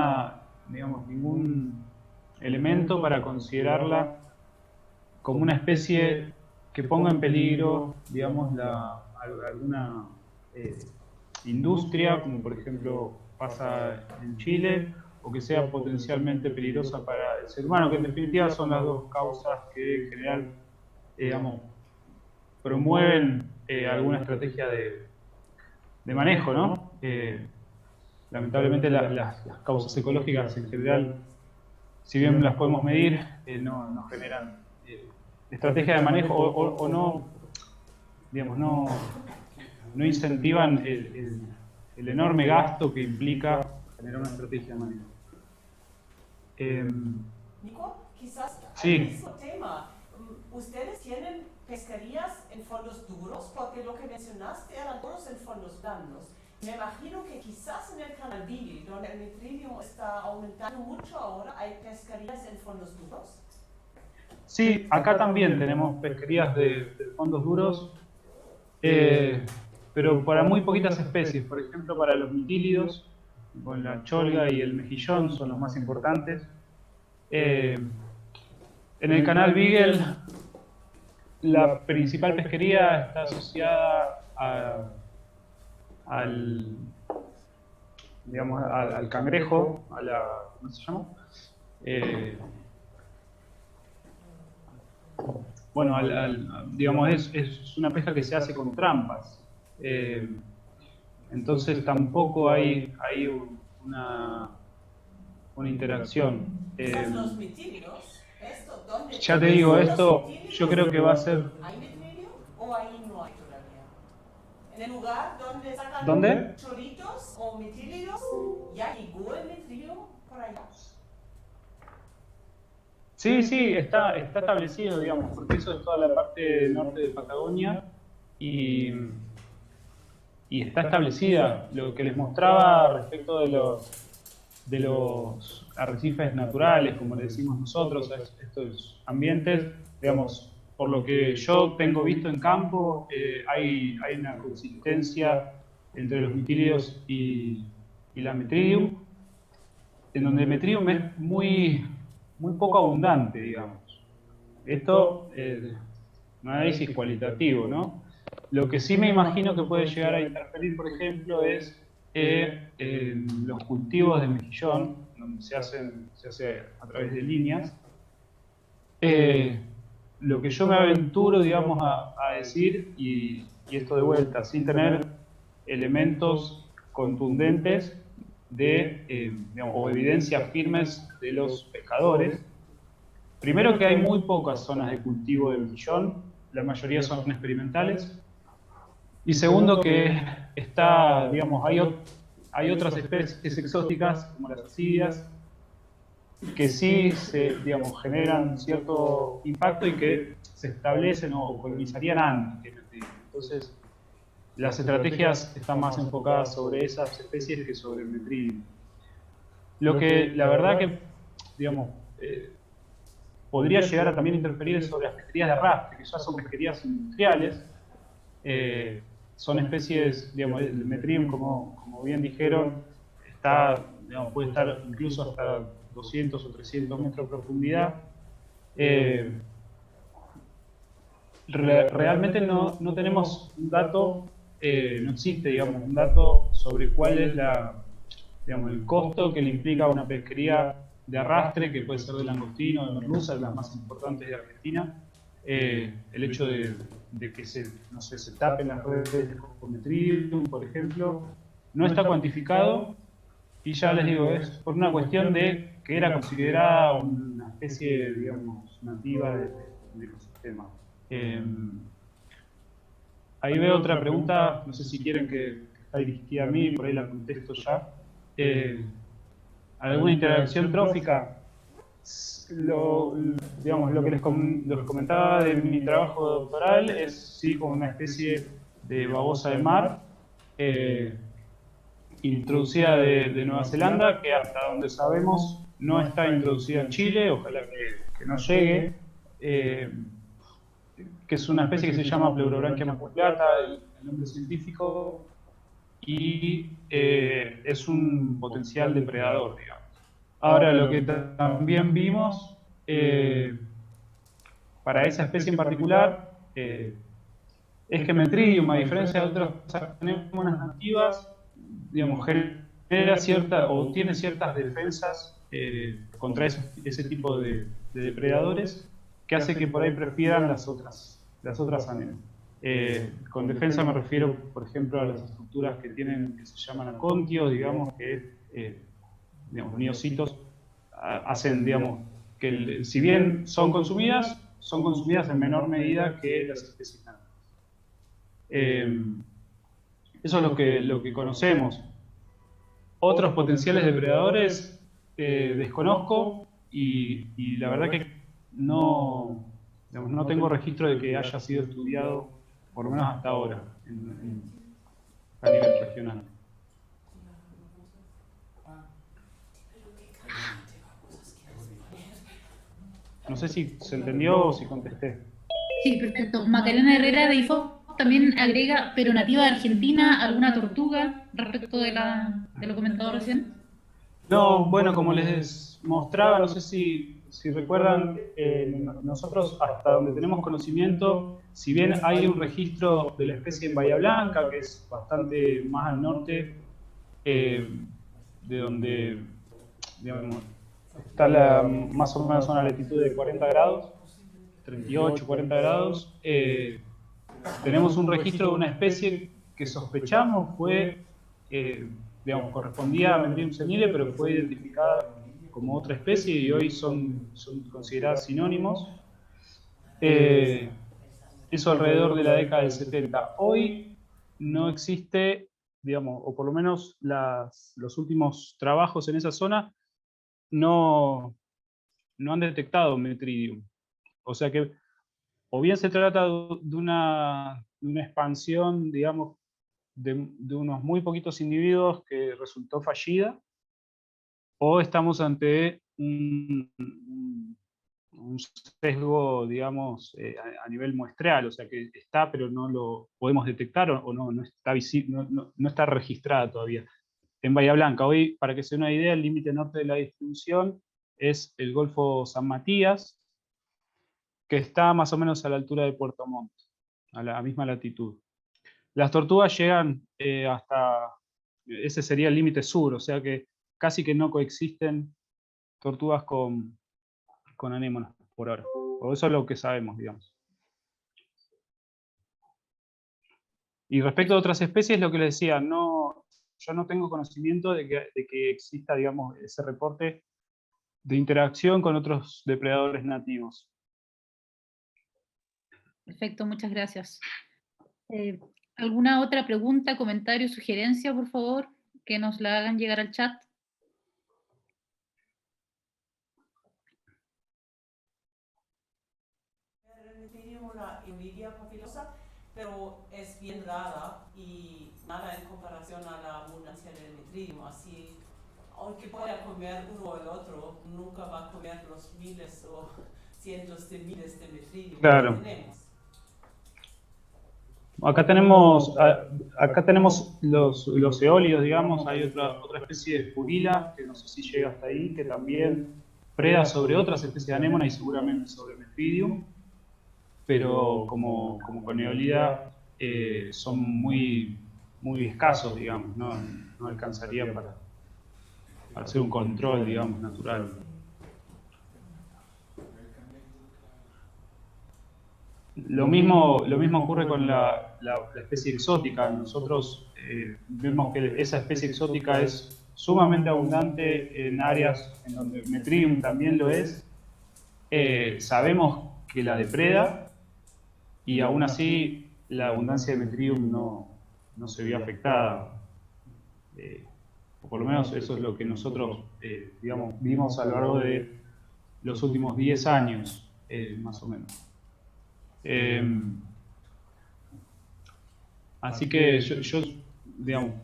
elemento para considerarla como una especie que ponga en peligro, digamos, alguna industria, como por ejemplo pasa en Chile, o que sea potencialmente peligrosa para el ser humano, que en definitiva son las dos causas que en general, digamos, promueven alguna estrategia de manejo, ¿no? Lamentablemente las causas ecológicas en general, si bien las podemos medir, no generan estrategia de manejo o no, digamos, no incentivan el enorme gasto que implica generar una estrategia de manejo. Nico, quizás sí. al mismo tema, ¿ustedes tienen pesquerías en fondos duros? Porque lo que mencionaste eran todos en fondos blandos. Me imagino que quizás en el canal Beagle, donde el metridium está aumentando mucho ahora, hay pesquerías en fondos duros. Sí, acá también tenemos pesquerías de fondos duros, pero para muy poquitas especies. Por ejemplo, para los mitílidos, con la cholga y el mejillón son los más importantes. En el canal Beagle, la principal pesquería está asociada al cangrejo, ¿cómo se llama? Bueno, digamos, es una pesca que se hace con trampas. Entonces tampoco hay una interacción. Los mitílidos, ¿dónde? Ya te digo, esto yo creo que va a ser... ¿Hay metridio o ahí no hay todavía? En el lugar donde sacan ¿Dónde? choritos o mitílidos, ¿ya llegó el metridio por allá? Sí, está establecido, digamos, porque eso es toda la parte norte de Patagonia y está establecida. Lo que les mostraba respecto de los arrecifes naturales, como le decimos nosotros, a estos ambientes, digamos, por lo que yo tengo visto en campo, hay una consistencia entre los mitílidos y la metridium, en donde el metridium es muy poco abundante, digamos. Esto es un análisis cualitativo, ¿no? Lo que sí me imagino que puede llegar a interferir, por ejemplo, es los cultivos de mejillón, donde se hace a través de líneas. Lo que yo me aventuro, digamos, a decir, y esto de vuelta, sin tener elementos contundentes digamos, o evidencias firmes de los pescadores. Primero, que hay muy pocas zonas de cultivo de mejillón, la mayoría son experimentales. Y segundo, que está, digamos, hay otras especies exóticas, como las ascidias, que sí digamos, generan cierto impacto y que se establecen o colonizarían antes que Metridium. Entonces, las estrategias están más enfocadas sobre esas especies que sobre Metridium. Lo que, la verdad que, digamos, podría llegar a también interferir sobre las pesquerías de arrastre, que ya son pesquerías industriales. Son especies, digamos, el Metridium, como bien dijeron, digamos, puede estar incluso hasta 200 o 300 metros de profundidad. Realmente no tenemos un dato, no existe, digamos, un dato sobre cuál es digamos, el costo que le implica una pesquería de arrastre, que puede ser de langostino, de merluza, las más importantes de Argentina. El hecho de que no sé, se tapen las redes con Metridium, por ejemplo, no está cuantificado, y ya les digo, es por una cuestión de que era considerada una especie, digamos, nativa del ecosistema. Ahí veo otra pregunta, no sé si quieren que está dirigida a mí, por ahí la contesto ya. ¿Alguna interacción trófica? Digamos, lo que les comentaba de mi trabajo doctoral es sí como una especie de babosa de mar introducida de Nueva Zelanda, que hasta donde sabemos no está introducida en Chile, ojalá que no llegue, que es una especie que se llama Pleurobranquia maculata, el nombre científico, y es un potencial depredador, digamos. Ahora, lo que también vimos, para esa especie en particular, es que Metridium, a diferencia de otras anémonas nativas, digamos, genera o tiene ciertas defensas contra ese tipo de depredadores, que hace que por ahí prefieran las otras anémonas. Con defensa me refiero, por ejemplo, a las estructuras que se llaman acontios, digamos, que digamos, niocitos hacen, digamos, que si bien son consumidas en menor medida que las especies nativas. Eso es lo que conocemos. Otros potenciales depredadores desconozco y la verdad que no tengo registro de que haya sido estudiado, por lo menos hasta ahora, a nivel regional. No sé si se entendió o si contesté. Sí, perfecto. Macarena Herrera de IFOP también agrega, pero nativa de Argentina, alguna tortuga respecto de lo comentado recién. No, bueno, como les mostraba, no sé si recuerdan, nosotros hasta donde tenemos conocimiento, si bien hay un registro de la especie en Bahía Blanca, que es bastante más al norte, de donde, digamos, está más o menos a una latitud de 40 grados, 38, 40 grados, tenemos un registro de una especie que sospechamos digamos, correspondía a Metridium senile, pero fue identificada como otra especie y hoy son consideradas sinónimos. Eso alrededor de la década del 70. Hoy no existe, digamos, o por lo menos los últimos trabajos en esa zona no han detectado Metridium. O sea que o bien se trata de una expansión, digamos, de unos muy poquitos individuos que resultó fallida, o estamos ante un sesgo, digamos, a nivel muestreal, o sea que está, pero no lo podemos detectar o no está visible, no está registrada todavía. En Bahía Blanca, hoy, para que se den una idea, el límite norte de la distribución es el Golfo San Matías, que está más o menos a la altura de Puerto Montt, a la misma latitud. Las tortugas llegan hasta, ese sería el límite sur, o sea que casi que no coexisten tortugas con anémonas por ahora. O eso es lo que sabemos, digamos. Y respecto a otras especies, lo que les decía, yo no tengo conocimiento de que exista, digamos, ese reporte de interacción con otros depredadores nativos. Perfecto, muchas gracias. ¿Alguna otra pregunta, comentario, sugerencia, por favor, que nos la hagan llegar al chat? Una envidia papilosa, pero es bien rara y nada en comparación a la abundancia del Metridium. Así, aunque pueda comer uno o el otro, nunca va a comer los miles o cientos de miles de Metridium Claro. que tenemos. Acá tenemos los eólidos, digamos. Hay otra especie de Spurilla, que no sé si llega hasta ahí, que también preda sobre otras especies de anémona y seguramente sobre Metridium, pero como con eólida son muy escasos, digamos, no alcanzaría para hacer un control, digamos, natural. Lo mismo ocurre con la especie exótica. Nosotros vemos que esa especie exótica es sumamente abundante en áreas en donde Metridium también lo es. Sabemos que la depreda y aún así la abundancia de Metridium no se vio afectada. O por lo menos eso es lo que nosotros digamos, vimos a lo largo de los últimos 10 años, más o menos. Así que yo, digamos,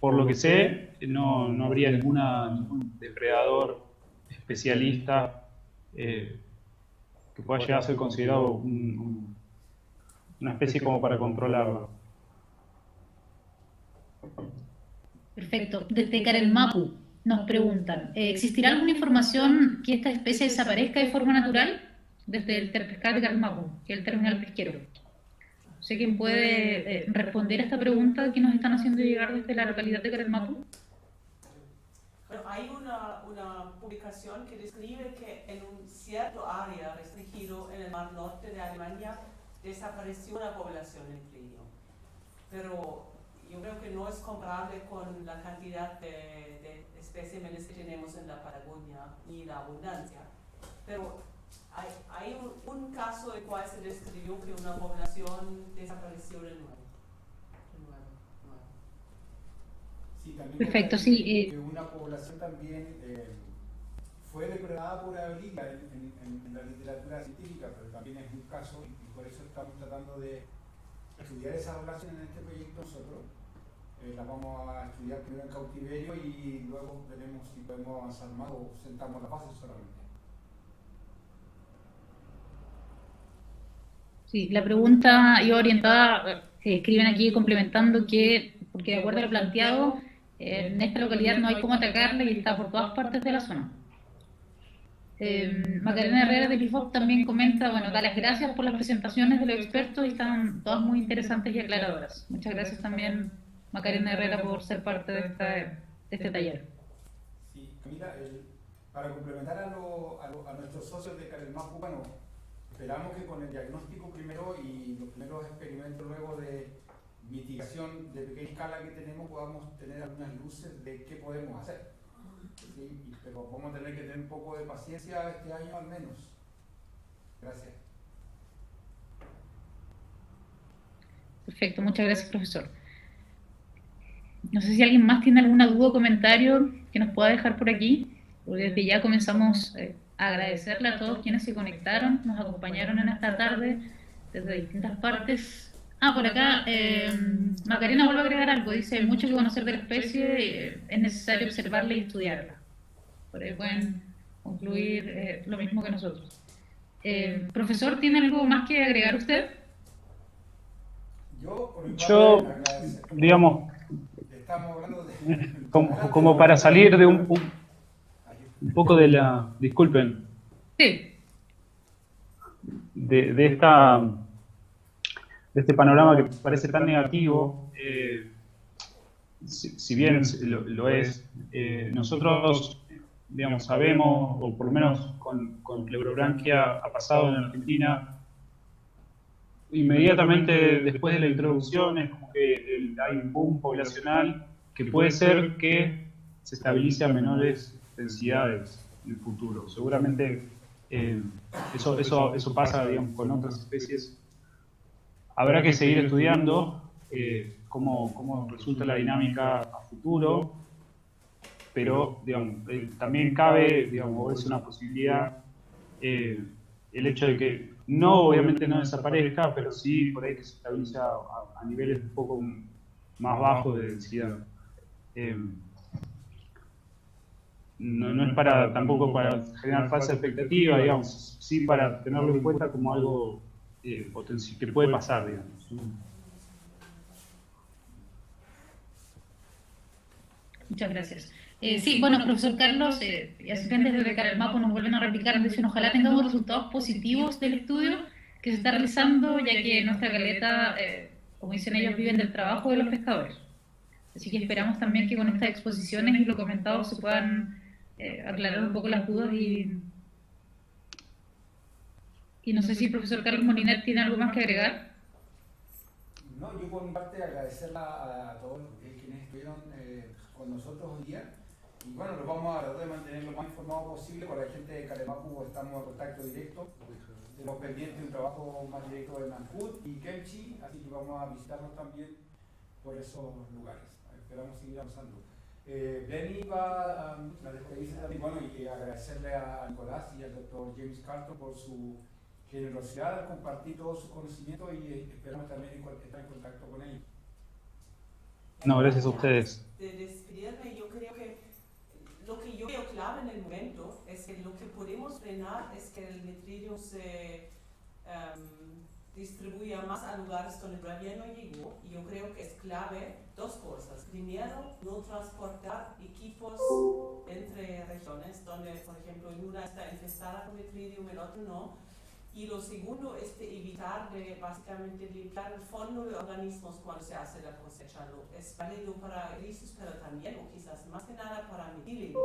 por lo que sé, no habría ningún depredador especialista que pueda llegar a ser considerado una especie como para controlarlo. Perfecto. Desde Carelmapu nos preguntan, ¿existirá alguna información que esta especie desaparezca de forma natural? Desde el Terpescar de Carelmapu, que es el terminal pesquero. No sé quién puede responder a esta pregunta que nos están haciendo llegar desde la localidad de Carelmapu. Bueno, hay una publicación que describe que en un cierto área restringido en el mar norte de Alemania desapareció una población de Metridium. Pero yo creo que no es comparable con la cantidad de especímenes que tenemos en la Patagonia ni la abundancia. Pero hay un caso en el cual se describió que una población desapareció de nuevo. Sí, también Perfecto, sí. que una población también fue depredada por eólida en la literatura científica, pero también es un caso y por eso estamos tratando de estudiar esa relación en este proyecto nosotros. La vamos a estudiar primero en cautiverio y luego veremos si podemos avanzar más o sentamos la base solamente. Sí, la pregunta iba orientada, escriben aquí complementando porque de acuerdo a lo planteado, en esta localidad no hay cómo atacarla y está por todas partes de la zona. Macarena Herrera de PIFOP también comenta, bueno, da las gracias por las presentaciones de los expertos y están todas muy interesantes y aclaradoras. Muchas gracias también, Macarena Herrera, por ser parte de este taller. Sí, Camila, para complementar a nuestros socios de Carelmapu, bueno, esperamos que con el diagnóstico primero y los primeros experimentos luego de mitigación de pequeña escala que tenemos podamos tener algunas luces de qué podemos hacer. ¿Sí? Pero vamos a tener que tener un poco de paciencia este año al menos. Gracias. Perfecto, muchas gracias, profesor. No sé si alguien más tiene alguna duda o comentario que nos pueda dejar por aquí. Porque desde ya comenzamos a agradecerle a todos quienes se conectaron, nos acompañaron en esta tarde desde distintas partes. Por acá, Macarena vuelve a agregar algo, dice, hay mucho que conocer de la especie, es necesario observarla y estudiarla. Por ahí pueden concluir lo mismo que nosotros. Profesor, ¿tiene algo más que agregar usted? Yo digamos, estamos hablando de... como para salir de un poco de la... Disculpen. Sí. De este panorama que parece tan negativo, si bien lo es, nosotros, digamos, sabemos, o por lo menos con Pleurobranquia ha pasado en Argentina, inmediatamente después de la introducción es como que hay un boom poblacional que puede ser que se estabilice a menores densidades en el futuro. Seguramente eso pasa, digamos, con otras especies habrá que seguir estudiando cómo resulta la dinámica a futuro, pero digamos, también cabe, digamos, o es una posibilidad el hecho de que obviamente no desaparezca, pero sí por ahí que se estabiliza a niveles un poco más bajos de densidad. No es tampoco para generar falsa expectativa, digamos, sí para tenerlo en cuenta como algo que puede pasar, digamos. Muchas gracias. Sí, bueno, profesor Carlos y asistentes desde Carelmapo nos vuelven a replicar, nos dicen ojalá tengamos resultados positivos del estudio que se está realizando, ya que nuestra caleta, como dicen ellos, viven del trabajo de los pescadores. Así que esperamos también que con estas exposiciones y lo comentado se puedan aclarar un poco las dudas y no sé si el profesor Carlos Molinet tiene algo más que agregar. No, yo por mi parte agradecer a todos quienes estuvieron con nosotros hoy día. Y bueno, los vamos a tratar de mantener lo más informado posible. Con la gente de Carelmapo estamos en contacto directo. Tenemos pendiente un trabajo más directo de Nancut y Kemchi, así que vamos a visitarlos también por esos lugares. Esperamos seguir avanzando. Benny va a despedirse también, bueno, y agradecerle a Nicolás y al doctor James Carlton por su generosidad al compartir todo su conocimiento y esperamos también estar en contacto con ellos. No, gracias a ustedes. De despedirme, yo creo que lo que yo veo clave en el momento es que lo que podemos frenar es que el Metridium se distribuya más a lugares donde todavía no llegó, y yo creo que es clave dos cosas. Primero, no transportar equipos entre regiones, donde por ejemplo en una está infestada con Metridium, en otro no. Y lo segundo es evitar básicamente limpiar el fondo de organismos cuando se hace la cosecha. Es válido para erizo, pero también, o quizás más que nada, para metílidos,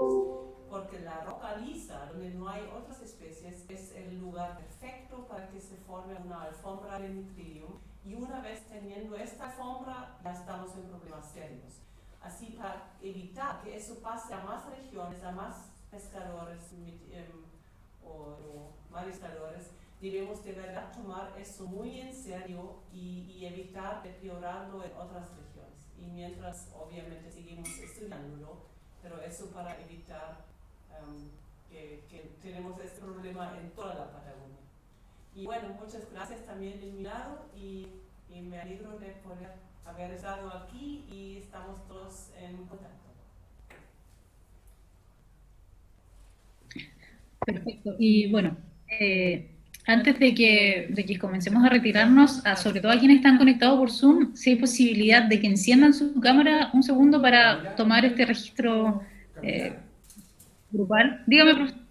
porque la roca lisa, donde no hay otras especies, es el lugar perfecto para que se forme una alfombra de Metridium. Y una vez teniendo esta alfombra, ya estamos en problemas serios. Así, para evitar que eso pase a más regiones, a más pescadores o mariscadores, debemos de verdad tomar eso muy en serio y evitar deteriorarlo en otras regiones. Y mientras, obviamente, seguimos estudiándolo, pero eso para evitar que tenemos este problema en toda la Patagonia. Y bueno, muchas gracias también de mi lado y me alegro de poder haber estado aquí y estamos todos en contacto. Perfecto. Y bueno, antes de que comencemos a retirarnos, sobre todo a quienes están conectados por Zoom, si hay posibilidad de que enciendan su cámara un segundo para tomar este registro grupal. Dígame, profesor.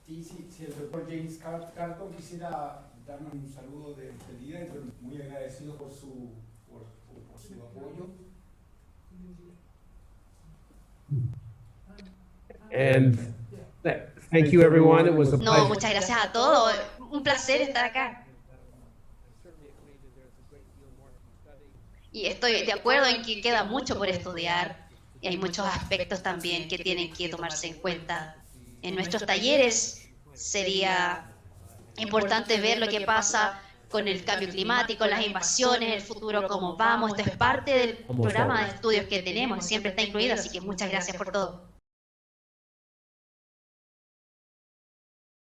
Y si el doctor James Carlton quisiera darnos un saludo de despedida, muy agradecido por su apoyo. And thank you, everyone. It was a No, pleasure. muchas gracias a todos. Un placer estar acá. Y estoy de acuerdo en que queda mucho por estudiar y hay muchos aspectos también que tienen que tomarse en cuenta. En nuestros talleres sería importante ver lo que pasa con el cambio climático, las invasiones, el futuro, cómo vamos. Esto es parte del programa de estudios que tenemos, siempre está incluido, así que muchas gracias por todo.